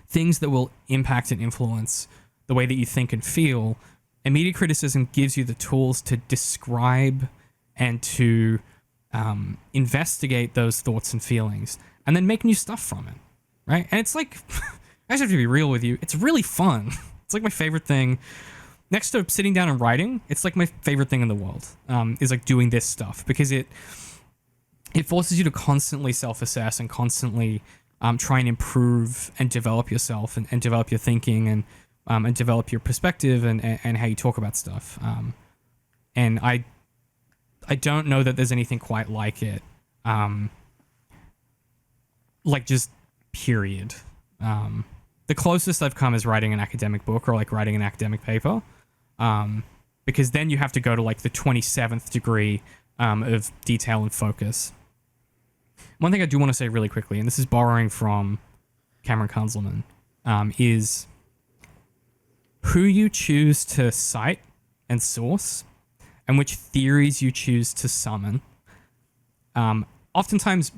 things that will impact and influence the way that you think and feel. And media criticism gives you the tools to describe and to investigate those thoughts and feelings and then make new stuff from it, right? And it's like, I just have to be real with you, it's really fun. It's like my favorite thing. Next to sitting down and writing, it's like my favorite thing in the world, is like doing this stuff, because it forces you to constantly self-assess and constantly try and improve and develop yourself and develop your thinking and develop your perspective and how you talk about stuff. And I don't know that there's anything quite like it. Like just period. The closest I've come is writing an academic book or like writing an academic paper. Because then you have to go to like the 27th degree of detail and focus. One thing I do want to say really quickly, and this is borrowing from Cameron Kunzelman, is who you choose to cite and source and which theories you choose to summon. Oftentimes,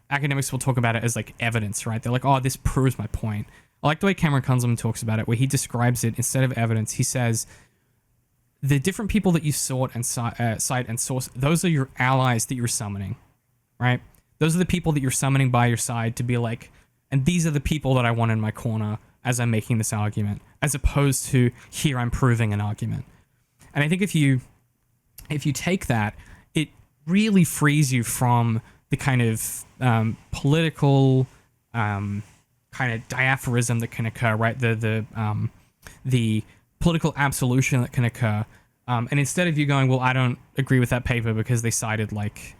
academics will talk about it as like evidence, right? They're like, oh, this proves my point. I like the way Cameron Kunzelman talks about it, where he describes it, instead of evidence, he says, the different people that you cite and source, those are your allies that you're summoning, right? Those are the people that you're summoning by your side to be like, and these are the people that I want in my corner as I'm making this argument, as opposed to here I'm proving an argument. And I think if you take that, it really frees you from the kind of political kind of diaphorism that can occur, right? The political absolution that can occur. And instead of you going, well, I don't agree with that paper because they cited like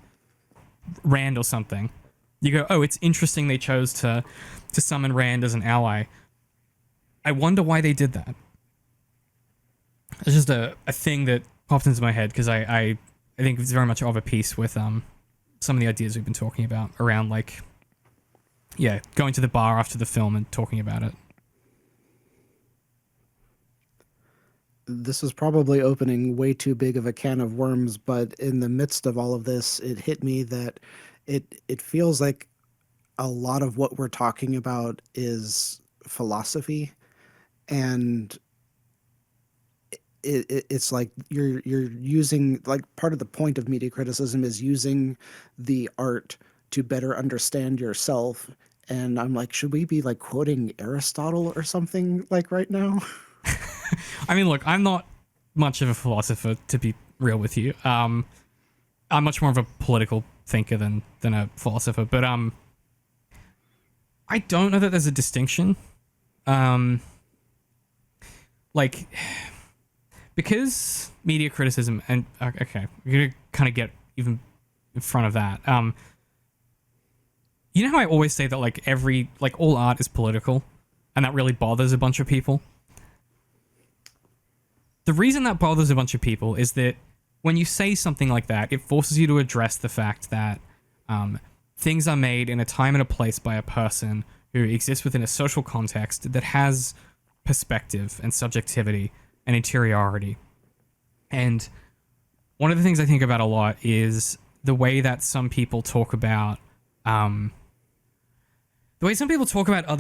Rand or something, you go, oh, it's interesting they chose to summon Rand as an ally. I wonder why they did that. It's just a thing that popped into my head because I think it's very much of a piece with some of the ideas we've been talking about around like, yeah, going to the bar after the film and talking about it. This is probably opening way too big of a can of worms, but in the midst of all of this, it hit me that it feels like a lot of what we're talking about is philosophy, and it's like you're using, like, part of the point of media criticism is using the art to better understand yourself. And I'm like, should we be like quoting Aristotle or something like right now? I mean, look, I'm not much of a philosopher, to be real with you. I'm much more of a political thinker than a philosopher. But I don't know that there's a distinction. Like, because media criticism and okay, we're gonna kind of get even in front of that. You know how I always say that like all art is political, and that really bothers a bunch of people. The reason that bothers a bunch of people is that when you say something like that, it forces you to address the fact that things are made in a time and a place by a person who exists within a social context that has perspective and subjectivity and interiority. And one of the things I think about a lot is the way that some people talk about other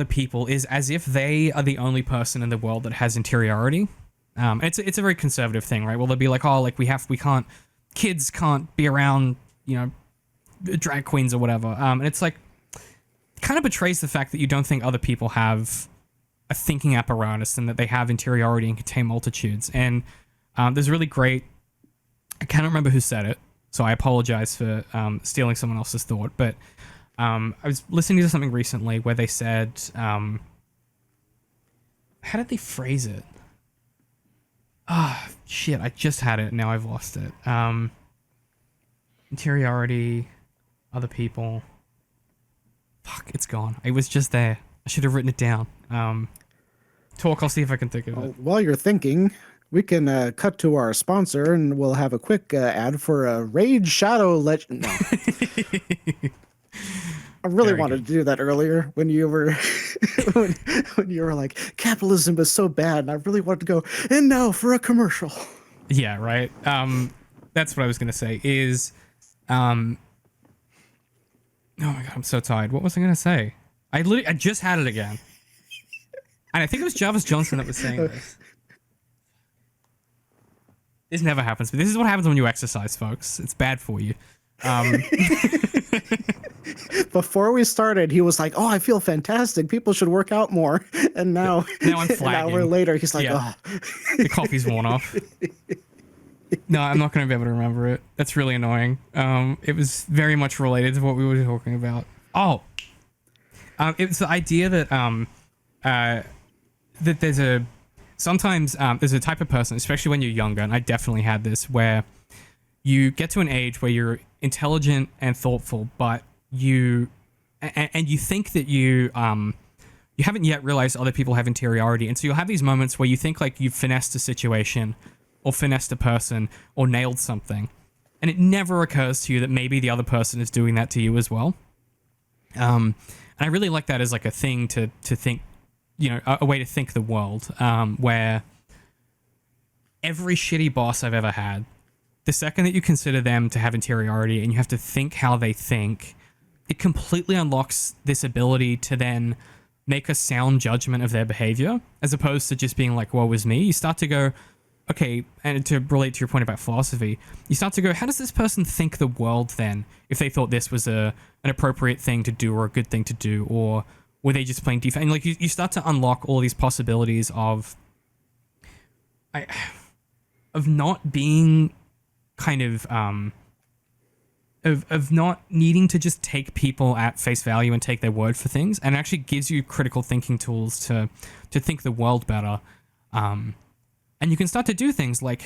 people is as if they are the only person in the world that has interiority. It's a very conservative thing, right? Well, they'll be like, oh, like kids can't be around, drag queens or whatever. And it's like, it kind of betrays the fact that you don't think other people have a thinking apparatus and that they have interiority and contain multitudes. And there's a really great, I can't remember who said it, so I apologize for stealing someone else's thought, but I was listening to something recently where they said, how did they phrase it? Shit, I just had it, now I've lost it. Interiority, other people. Fuck, it's gone. It was just there. I should have written it down. Talk, I'll see if I can think of it. While you're thinking, we can cut to our sponsor, and we'll have a quick ad for a Raid Shadow Legend. No. I really wanted to do that earlier when you were when you were like, capitalism is so bad, and I really wanted to go, and now for a commercial. Yeah, right. That's what I was gonna say is oh my god, I'm so tired. What was I gonna say? I just had it again. And I think it was Jarvis Johnson that was saying this. This never happens, but this is what happens when you exercise, folks. It's bad for you. Before we started, he was like, "Oh, I feel fantastic. People should work out more." And now I'm flagging. An hour later, he's like, "Oh, the coffee's worn off." No, I'm not going to be able to remember it. That's really annoying. It was very much related to what we were talking about. Oh, it's the idea that that there's a type of person, especially when you're younger, and I definitely had this, where you get to an age where you're intelligent and thoughtful, but you think that you haven't yet realized other people have interiority, and so you'll have these moments where you think like you've finessed a situation or finessed a person or nailed something, and it never occurs to you that maybe the other person is doing that to you as well. And I really like that as like a thing to think, a way to think the world, where every shitty boss I've ever had, the second that you consider them to have interiority and you have to think how they think, it completely unlocks this ability to then make a sound judgment of their behavior, as opposed to just being like, woe is me. You start to go, okay, and to relate to your point about philosophy, you start to go, how does this person think the world then, if they thought this was an appropriate thing to do or a good thing to do, or were they just playing defense? And like you start to unlock all these possibilities of not being kind of not needing to just take people at face value and take their word for things, and it actually gives you critical thinking tools to think the world better. And you can start to do things like,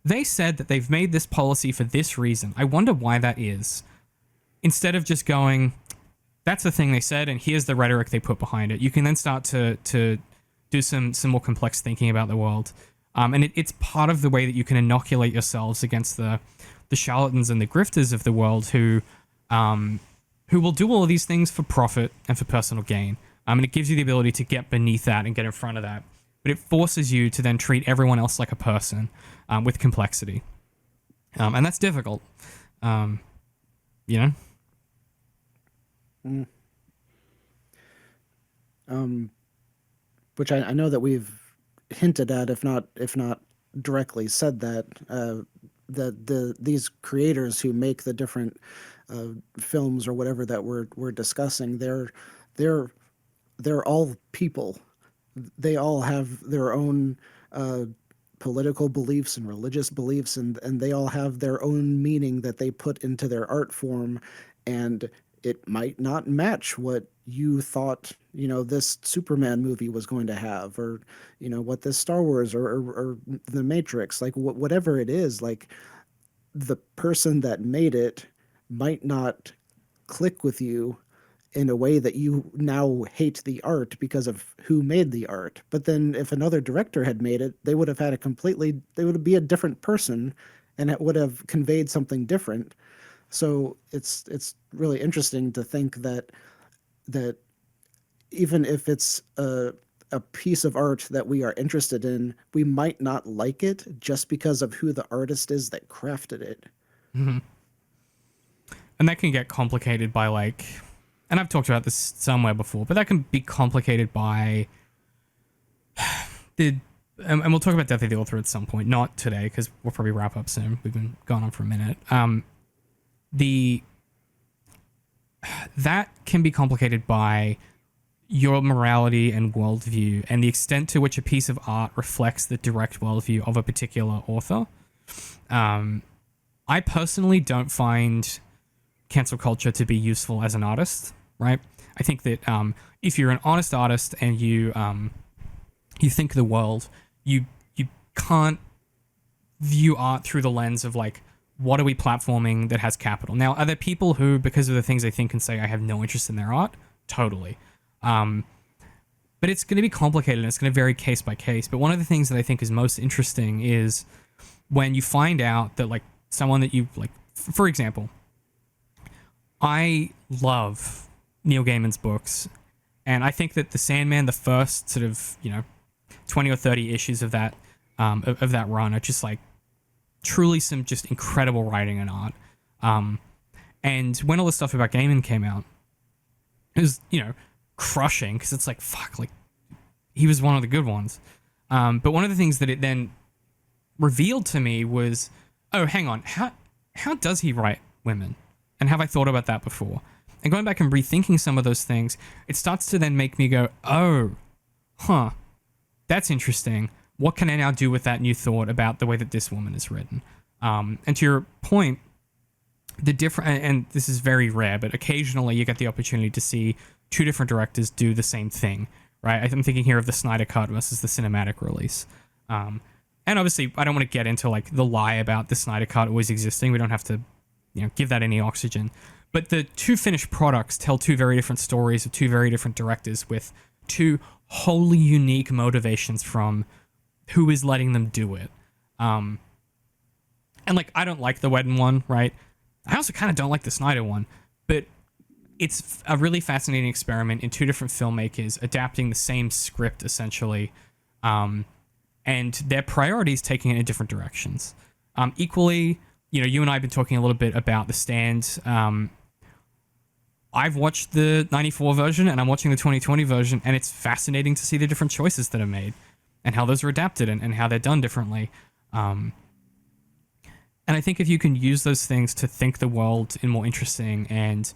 they said that they've made this policy for this reason. I wonder why that is. Instead of just going, that's the thing they said, and here's the rhetoric they put behind it. You can then start to do some more complex thinking about the world. And it's part of the way that you can inoculate yourselves against the charlatans and the grifters of the world who will do all of these things for profit and for personal gain. And it gives you the ability to get beneath that and get in front of that. But it forces you to then treat everyone else like a person with complexity. And that's difficult. Mm. Um, which I know that we've hinted at, if not directly said that these creators who make the different films or whatever that we're discussing, they're they're all people. They all have their own uh, political beliefs and religious beliefs, and they all have their own meaning that they put into their art form, and it might not match what you thought, this Superman movie was going to have, or what this Star Wars or the Matrix, like whatever it is, like the person that made it might not click with you in a way that you now hate the art because of who made the art. But then if another director had made it, they would be a different person, and it would have conveyed something different. So it's really interesting to think that even if it's a piece of art that we are interested in, we might not like it just because of who the artist is that crafted it. Mm-hmm. And that can get complicated by like, and I've talked about this somewhere before, but that can be complicated by and we'll talk about Death of the Author at some point, not today, because we'll probably wrap up soon. We've been going on for a minute. That can be complicated by your morality and worldview and the extent to which a piece of art reflects the direct worldview of a particular author. I personally don't find cancel culture to be useful as an artist, right? I think that if you're an honest artist and you think the world, you can't view art through the lens of like, what are we platforming that has capital? Now, are there people who, because of the things they think and say, I have no interest in their art? Totally. But it's going to be complicated and it's going to vary case by case. But one of the things that I think is most interesting is when you find out that like someone that you like, for example, I love Neil Gaiman's books, and I think that The Sandman, the first sort of 20 or 30 issues of that run are just like truly some just incredible writing and art. And when all the stuff about Gaiman came out, it was crushing because it's like fuck, like he was one of the good ones. But one of the things that it then revealed to me was, oh, hang on, how does he write women? And have I thought about that before? And going back and rethinking some of those things, it starts to then make me go, oh, huh, that's interesting. What can I now do with that new thought about the way that this woman is written? And to your point, the different, and this is very rare, but occasionally you get the opportunity to see two different directors do the same thing, right? I'm thinking here of the Snyder Cut versus the cinematic release. And obviously, I don't want to get into like the lie about the Snyder Cut always existing. We don't have to give that any oxygen. But the two finished products tell two very different stories of two very different directors with two wholly unique motivations from who is letting them do it. And like, I don't like the Whedon one, right? I also kind of don't like the Snyder one, but it's a really fascinating experiment in two different filmmakers adapting the same script essentially, and their priorities taking it in different directions. Equally, you and I have been talking a little bit about The Stand. I've watched the 94 version and I'm watching the 2020 version, and it's fascinating to see the different choices that are made and how those are adapted and how they're done differently. And I think if you can use those things to think the world in more interesting and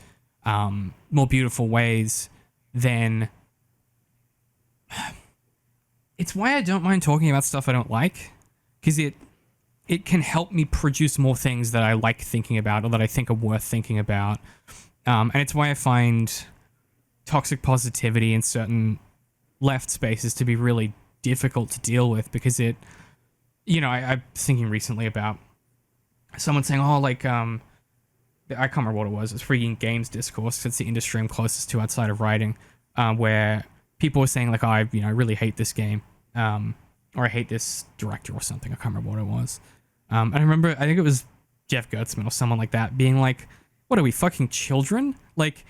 more beautiful ways, then it's why I don't mind talking about stuff I don't like, because it can help me produce more things that I like thinking about or that I think are worth thinking about. And it's why I find toxic positivity in certain left spaces to be really difficult to deal with, because it, I was thinking recently about someone saying, oh, like, I can't remember what it was. It's freaking games discourse. It's the industry I'm closest to outside of writing, where people were saying like, oh, I really hate this game, or I hate this director or something. I can't remember what it was. And I remember, I think it was Jeff Gertzman or someone like that being like, what are we, fucking children? Like,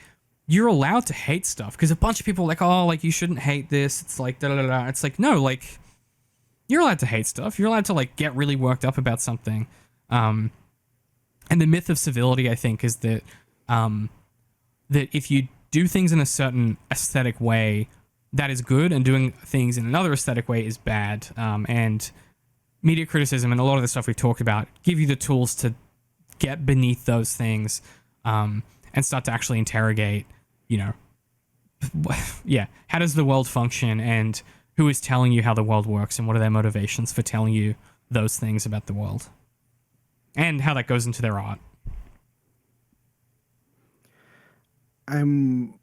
you're allowed to hate stuff, because a bunch of people are like, oh, like, you shouldn't hate this. It's like, da-da-da-da. It's like, no, like, you're allowed to hate stuff. You're allowed to, like, get really worked up about something. And the myth of civility, I think, is that that if you do things in a certain aesthetic way that is good, and doing things in another aesthetic way is bad. And media criticism and a lot of the stuff we've talked about give you the tools to get beneath those things, and start to actually interrogate, you know, yeah, how does the world function, and who is telling you how the world works, and what are their motivations for telling you those things about the world, and how that goes into their art. I'm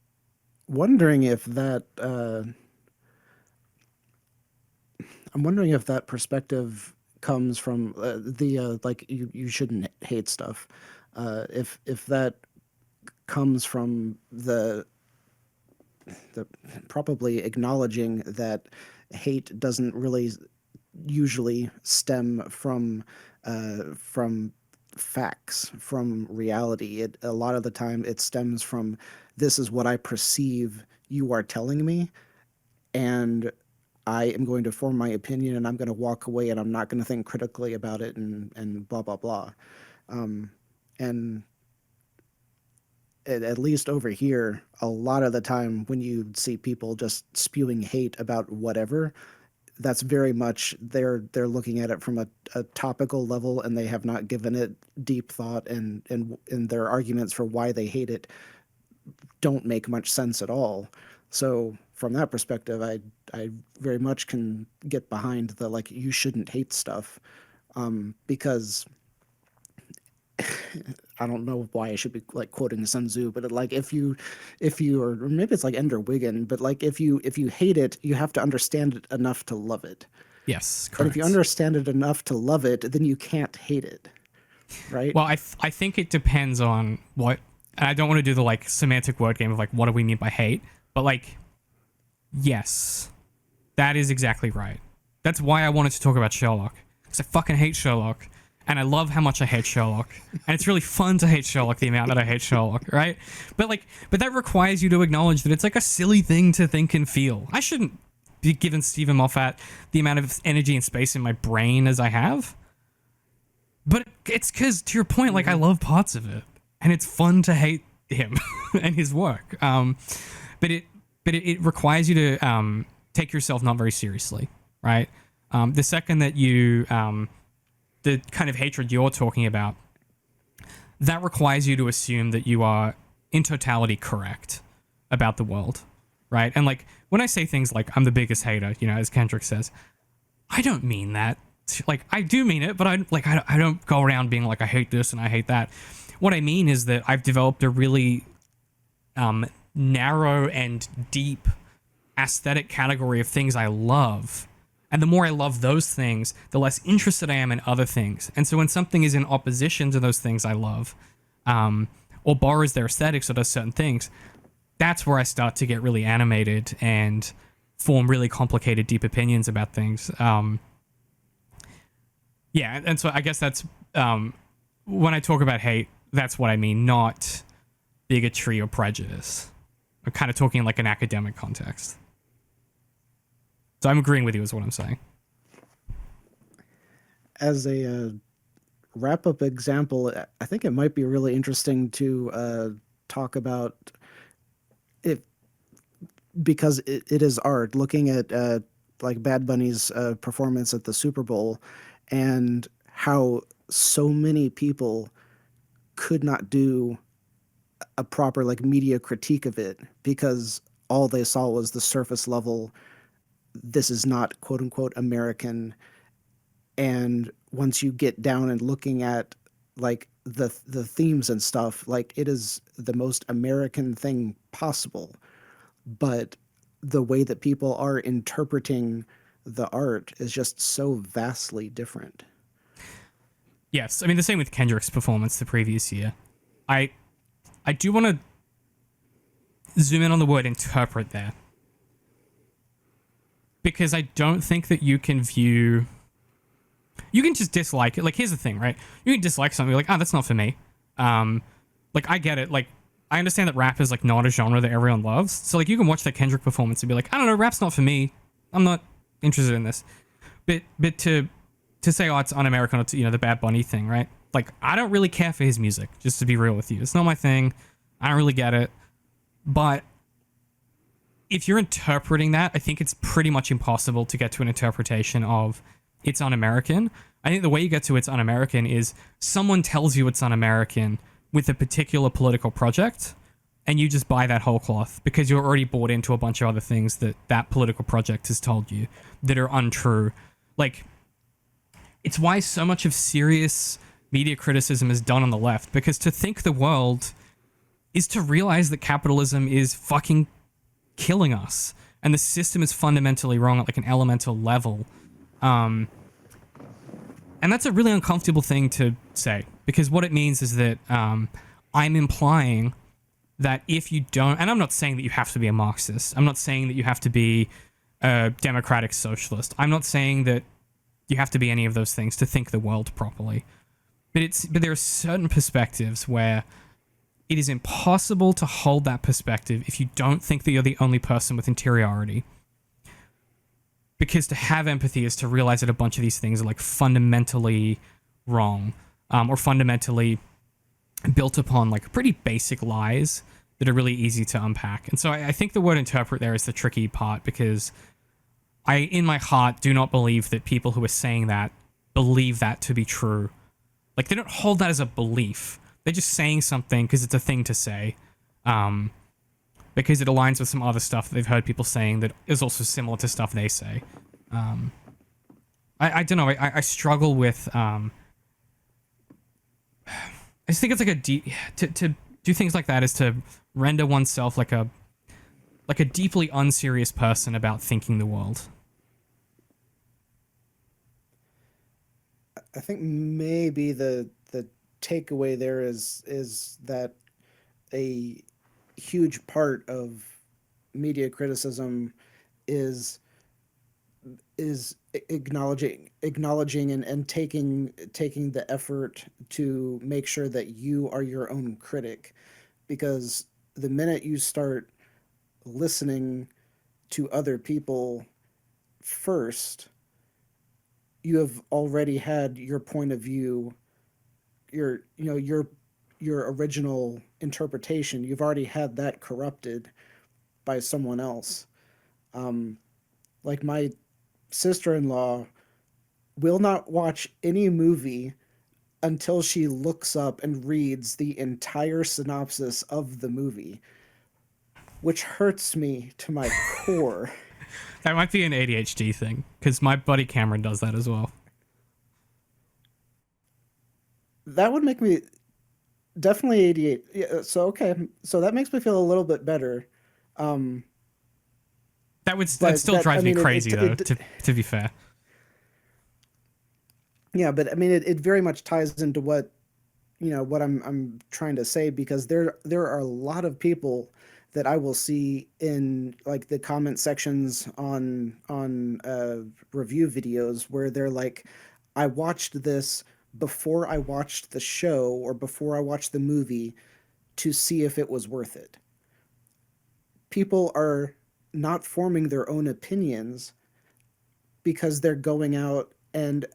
wondering if that perspective comes from the like you shouldn't hate stuff. If that comes from the probably acknowledging that hate doesn't really usually stem from facts, from reality. It a lot of the time it stems from, this is what I perceive you are telling me, and I am going to form my opinion, and I'm going to walk away, and I'm not going to think critically about it, and blah blah blah. And at least over here, a lot of the time when you see people just spewing hate about whatever, that's very much they're looking at it from a topical level, and they have not given it deep thought, and their arguments for why they hate it don't make much sense at all. So from that perspective, I very much can get behind the, like, you shouldn't hate stuff, because I don't know why I should be like quoting Sun Tzu, but like if you or maybe it's like Ender Wiggin, but like if you hate it, you have to understand it enough to love it. Yes, correct. And if you understand it enough to love it, then you can't hate it, right? Well, I think it depends on what, and I don't want to do the like semantic word game of like what do we mean by hate, but like, yes, that is exactly right. That's why I wanted to talk about Sherlock, because I fucking hate Sherlock. And I love how much I hate Sherlock. And it's really fun to hate Sherlock the amount that I hate Sherlock, right? But that requires you to acknowledge that it's like a silly thing to think and feel. I shouldn't be giving Stephen Moffat the amount of energy and space in my brain as I have. But it's because, to your point, like, I love parts of it. And it's fun to hate him and his work. But it requires you to take yourself not very seriously, right? The second that you... the kind of hatred you're talking about, that requires you to assume that you are in totality correct about the world, right? And like when I say things like I'm the biggest hater, you know, as Kendrick says, I don't mean that. Like I do mean it, but I don't go around being like I hate this and I hate that. What I mean is that I've developed a really narrow and deep aesthetic category of things I love. And the more I love those things, the less interested I am in other things. And so when something is in opposition to those things I love, or borrows their aesthetics or does certain things, that's where I start to get really animated and form really complicated, deep opinions about things. Yeah, and so I guess that's, when I talk about hate, that's what I mean, not bigotry or prejudice. I'm kind of talking in like an academic context. So I'm agreeing with you is what I'm saying. As a wrap-up example, I think it might be really interesting to talk about it, because it is art, looking at like Bad Bunny's performance at the Super Bowl, and how so many people could not do a proper like media critique of it because all they saw was the surface level, this is not quote unquote American. And once you get down and looking at like the themes and stuff, like it is the most American thing possible, but the way that people are interpreting the art is just so vastly different. Yes, I mean the same with Kendrick's performance the previous year. I do want to zoom in on the word interpret there, because I don't think that you can view... You can just dislike it. Like, here's the thing, right? You can dislike something, you're like, oh, that's not for me. Like, I get it. Like, I understand that rap is, like, not a genre that everyone loves. So, like, you can watch that Kendrick performance and be like, I don't know, rap's not for me. I'm not interested in this. But to say, oh, it's un-American, or to, you know, the Bad Bunny thing, right? Like, I don't really care for his music, just to be real with you. It's not my thing. I don't really get it. But if you're interpreting that, I think it's pretty much impossible to get to an interpretation of it's un-American. I think the way you get to it's un-American is someone tells you it's un-American with a particular political project, and you just buy that whole cloth because you're already bought into a bunch of other things that that political project has told you that are untrue. Like, it's why so much of serious media criticism is done on the left, because to think the world is to realize that capitalism is fucking killing us and the system is fundamentally wrong at like an elemental level. And that's a really uncomfortable thing to say, because what it means is that I'm implying that if you don't, and I'm not saying that you have to be a Marxist, I'm not saying that you have to be a democratic socialist, I'm not saying that you have to be any of those things to think the world properly, but there are certain perspectives where it is impossible to hold that perspective if you don't think that you're the only person with interiority. Because to have empathy is to realize that a bunch of these things are like fundamentally wrong, or fundamentally built upon like pretty basic lies that are really easy to unpack. And so I think the word interpret there is the tricky part, because I, in my heart, do not believe that people who are saying that believe that to be true. Like, they don't hold that as a belief. They're just saying something because it's a thing to say, because it aligns with some other stuff that they've heard people saying that is also similar to stuff they say. I don't know. I struggle with. I just think it's like to do things like that is to render oneself like a deeply unserious person about thinking the world. I think maybe the takeaway there is that a huge part of media criticism is acknowledging and taking the effort to make sure that you are your own critic, because the minute you start listening to other people first, you have already had your point of view, your original interpretation, you've already had that corrupted by someone else. Like, my sister-in-law will not watch any movie until she looks up and reads the entire synopsis of the movie, which hurts me to my core. That might be an ADHD thing, because my buddy Cameron does that as well. That would make me definitely 88. Yeah, so okay, so that makes me feel a little bit better. That But still that, drives I me mean, crazy though. To be fair, yeah, but I mean, it very much ties into what I'm trying to say, because there are a lot of people that I will see in like the comment sections on review videos where they're like, I watched this before I watched the show or before I watched the movie to see if it was worth it. People are not forming their own opinions because they're going out and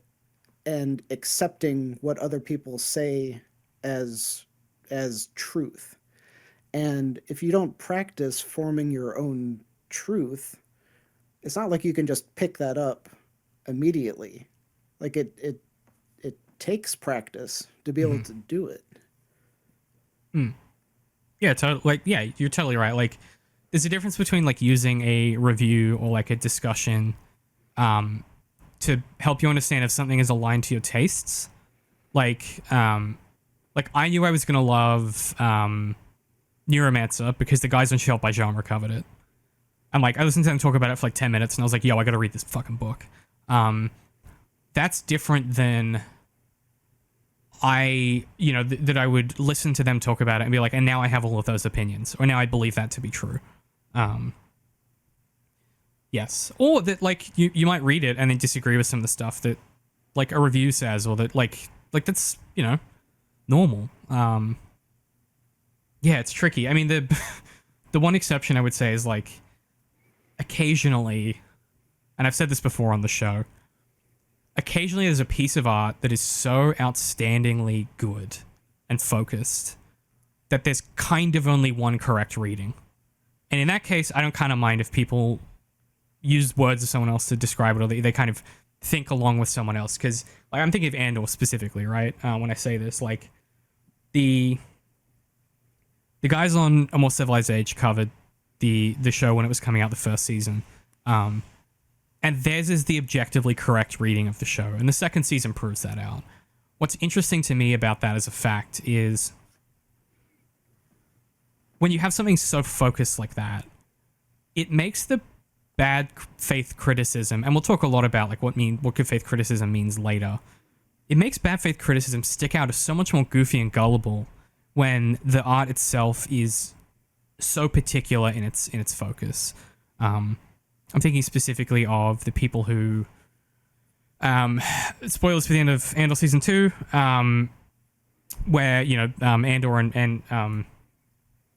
accepting what other people say as truth. And if you don't practice forming your own truth, it's not like you can just pick that up immediately. Like, it takes practice to be able to do it. yeah, yeah, you're totally right. Like, there's a difference between like using a review or like a discussion, to help you understand if something is aligned to your tastes. Like I knew I was gonna love Neuromancer because the guys on Shelf by Genre covered it. And like, I listened to them talk about it for like 10 minutes and I was like, yo, I gotta read this fucking book. That's different than that I would listen to them talk about it and be like, and now I have all of those opinions, or now I believe that to be true. Yes. Or that like you might read it and then disagree with some of the stuff that like a review says, or that like that's, normal. Yeah, it's tricky. I mean, the one exception I would say is like occasionally, and I've said this before on the show, occasionally there's a piece of art that is so outstandingly good and focused that there's kind of only one correct reading. And in that case, I don't kind of mind if people use words of someone else to describe it, or they kind of think along with someone else. Because like I'm thinking of Andor specifically, right? When I say this, like the guys on A More Civilized Age covered the show when it was coming out the first season, and theirs is the objectively correct reading of the show, and the second season proves that out. What's interesting to me about that as a fact is when you have something so focused like that, it makes the bad faith criticism, and we'll talk a lot about like what good faith criticism means later. It makes bad faith criticism stick out as so much more goofy and gullible when the art itself is so particular in its focus. I'm thinking specifically of the people who, spoilers for the end of Andor season 2, where Andor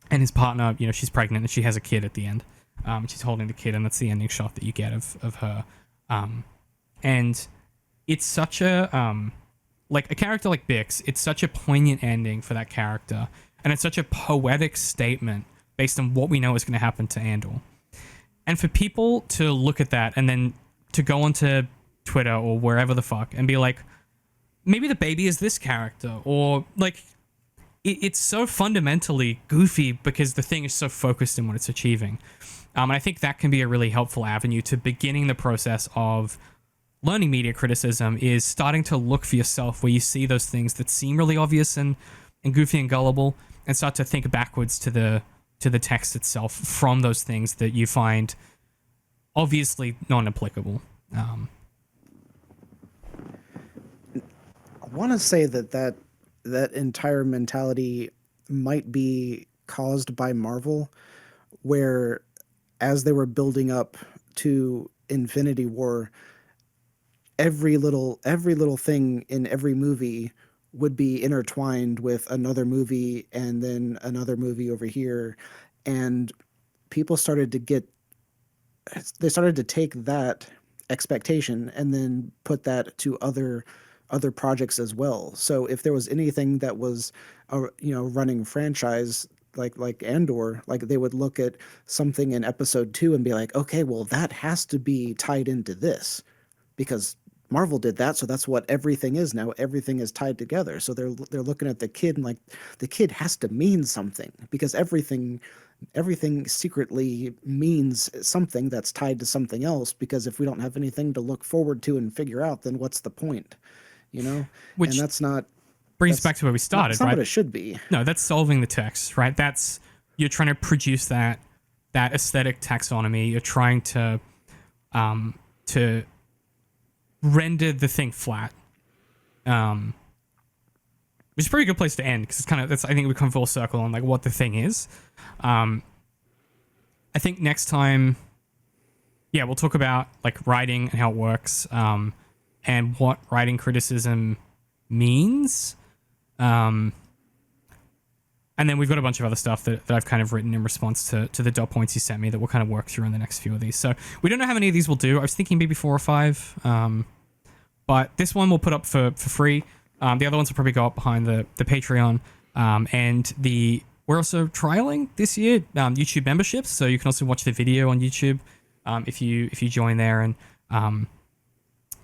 and his partner, she's pregnant and she has a kid at the end. She's holding the kid, and that's the ending shot that you get of her. And it's such a like a character like Bix. It's such a poignant ending for that character, and it's such a poetic statement based on what we know is going to happen to Andor. And for people to look at that and then to go onto Twitter or wherever the fuck and be like, maybe the baby is this character, or like it's so fundamentally goofy because the thing is so focused in what it's achieving. And I think that can be a really helpful avenue to beginning the process of learning media criticism, is starting to look for yourself where you see those things that seem really obvious and goofy and gullible, and start to think backwards to the text itself from those things that you find obviously non-applicable. I want to say that entire mentality might be caused by Marvel, where as they were building up to Infinity War, every little thing in every movie would be intertwined with another movie and then another movie over here, and people started to take that expectation and then put that to other projects as well. So if there was anything that was a running franchise like Andor, like they would look at something in episode 2 and be like, okay, well that has to be tied into this because Marvel did that, so that's what everything is now. Everything is tied together. So they're looking at the kid and like the kid has to mean something because everything secretly means something that's tied to something else, because if we don't have anything to look forward to and figure out, then what's the point? Which and that's not brings back to where we started, that's not right? what it should be. No, that's solving the text, right? That's, you're trying to produce that aesthetic taxonomy. You're trying to render the thing flat, which is a pretty good place to end, because it's kind of, I think we come full circle on like what the thing is. I think next time, we'll talk about like writing and how it works, and what writing criticism means. And then we've got a bunch of other stuff that I've kind of written in response to the dot points you sent me that we'll kind of work through in the next few of these. So we don't know how many of these we'll do. I was thinking maybe 4 or 5. But this one we'll put up for free. The other ones will probably go up behind the Patreon. And we're also trialing this year YouTube memberships, so you can also watch the video on YouTube if you join there and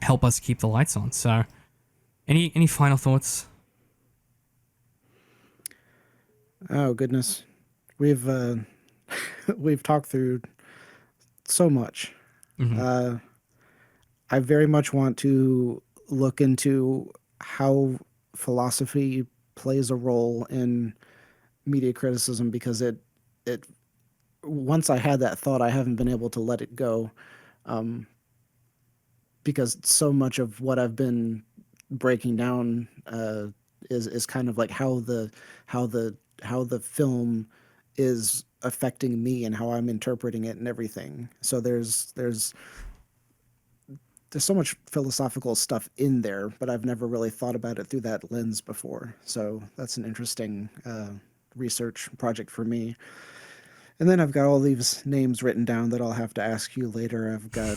help us keep the lights on. So any final thoughts? Oh goodness, we've we've talked through so much. Mm-hmm. I very much want to look into how philosophy plays a role in media criticism, because it once I had that thought, I haven't been able to let it go, because so much of what I've been breaking down is kind of like how the film is affecting me and how I'm interpreting it and everything. So there's so much philosophical stuff in there, but I've never really thought about it through that lens before. So that's an interesting research project for me. And then I've got all these names written down that I'll have to ask you later. I've got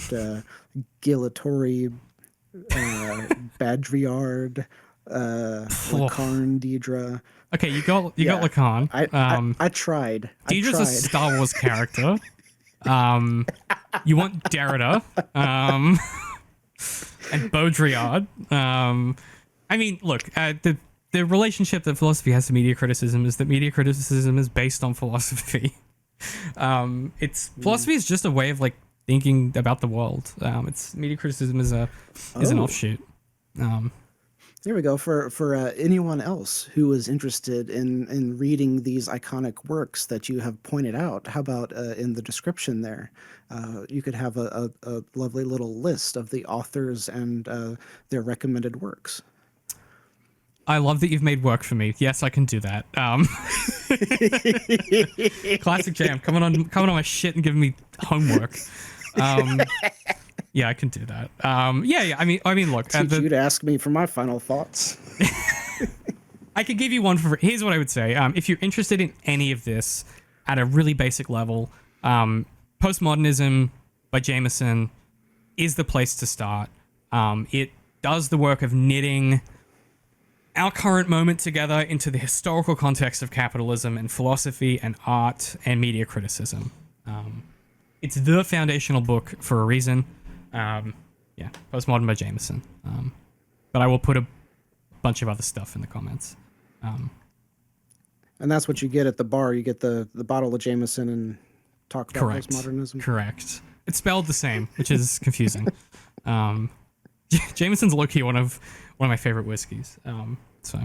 Gilatori, Badriard, Lacarn, Deidre. Okay, you got Yeah, Lacan. I tried. Deidre's a Star Wars character. You want Derrida, and Baudrillard. I mean, look, the relationship that philosophy has to media criticism is that media criticism is based on philosophy. It's philosophy is just a way of like thinking about the world. It's media criticism is an offshoot. There we go. For anyone else who is interested in reading these iconic works that you have pointed out, how about in the description there, you could have a lovely little list of the authors and their recommended works. I love that you've made work for me. Yes, I can do that. Classic Jam, coming on my shit and giving me homework. Yeah, I can do that. Yeah. I mean, look. Teach you to ask me for my final thoughts. I could give you one for. Here's what I would say. If you're interested in any of this at a really basic level, Postmodernism by Jameson is the place to start. It does the work of knitting our current moment together into the historical context of capitalism and philosophy and art and media criticism. It's the foundational book for a reason. Yeah, Postmodern by Jameson. But I will put a bunch of other stuff in the comments. And that's what you get at the bar. You get the bottle of Jameson and talk about postmodernism. Correct. It's spelled the same, which is confusing. Jameson's low-key one of my favorite whiskeys. So,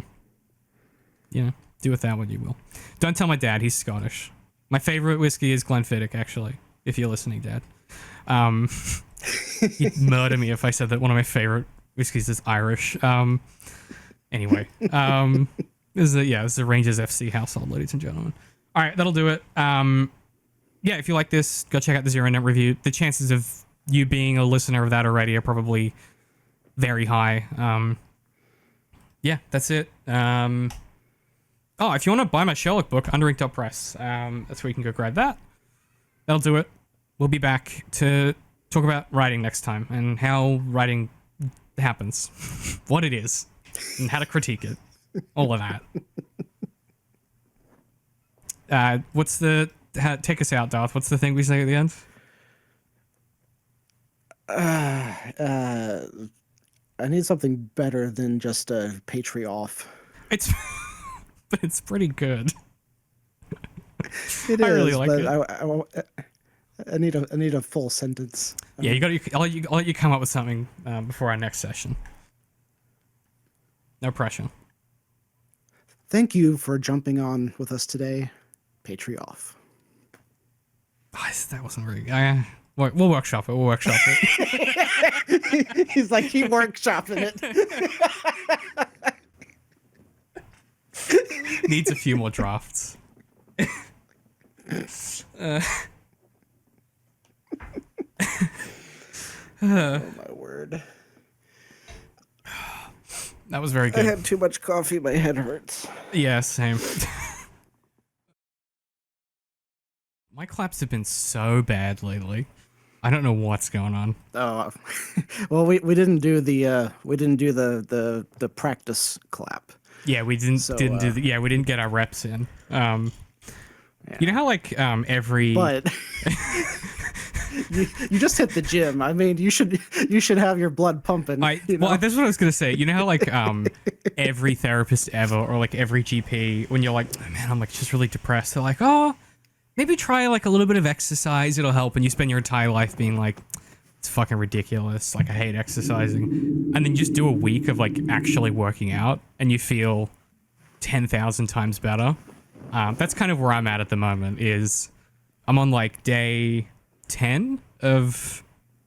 you know, do with that what you will. Don't tell my dad, he's Scottish. My favorite whiskey is Glenfiddich, actually, if you're listening, Dad. He'd murder me if I said that one of my favorite whiskeys is Irish. Anyway, this is a Rangers FC household, ladies and gentlemen. All right, that'll do it. Yeah, if you like this, go check out the Zero Net review. The chances of you being a listener of that already are probably very high. Yeah, that's it. Oh, if you want to buy my Sherlock book, underink.press, that's where you can go grab that. That'll do it. We'll be back to talk about writing next time and how writing happens, what it is, and how to critique it. All of that. Take us out, Darth. What's the thing we say at the end? I need something better than just a Patreon. But it's pretty good. It I is, really like but it. I need a full sentence. Yeah, I'll let you come up with something before our next session. No pressure. Thank you for jumping on with us today, Patreon. Oh, that wasn't really good. We'll workshop it. He's like, keep workshopping it. Needs a few more drafts. Oh my word. That was very good. I had too much coffee, my head hurts. Yeah, same. My claps have been so bad lately. I don't know what's going on. Oh, well, we didn't do the practice clap. Yeah, we didn't we didn't get our reps in. Yeah. You know how like every but you just hit the gym. I mean, you should have your blood pumping. Well, that's what I was gonna say. You know how like every therapist ever or like every GP, when you're like, oh, man, I'm like just really depressed, they're like, oh, maybe try like a little bit of exercise, it'll help. And you spend your entire life being like, it's fucking ridiculous, like I hate exercising. And then you just do a week of like actually working out and you feel 10,000 times better. That's kind of where I'm at the moment. Is I'm on like day 10 of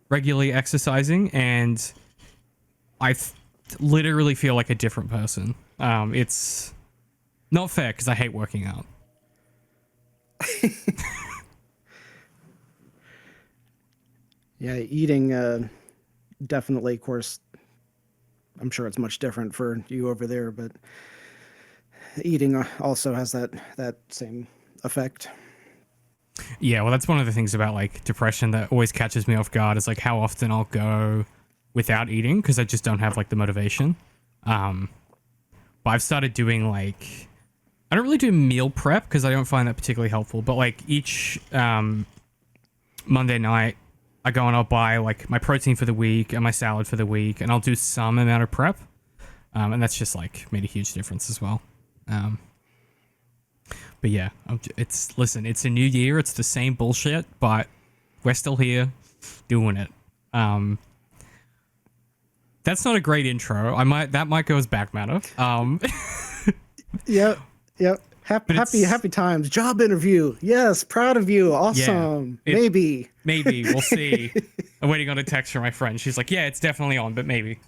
regularly exercising and I literally feel like a different person. It's not fair because I hate working out. Yeah, eating definitely, of course, I'm sure it's much different for you over there, but eating also has that same effect. Yeah, well, that's one of the things about like depression that always catches me off guard is like how often I'll go without eating because I just don't have like the motivation. but I've started doing like, I don't really do meal prep because I don't find that particularly helpful. But like each Monday night, I go and I'll buy like my protein for the week and my salad for the week, and I'll do some amount of prep, and that's just like made a huge difference as well. But yeah, it's a new year. It's the same bullshit, but we're still here doing it. That's not a great intro. That might go as back matter. Yep. Happy times. Job interview. Yes, proud of you. Awesome. Yeah, maybe we'll see. I'm waiting on a text from my friend. She's like, "Yeah, it's definitely on, but maybe."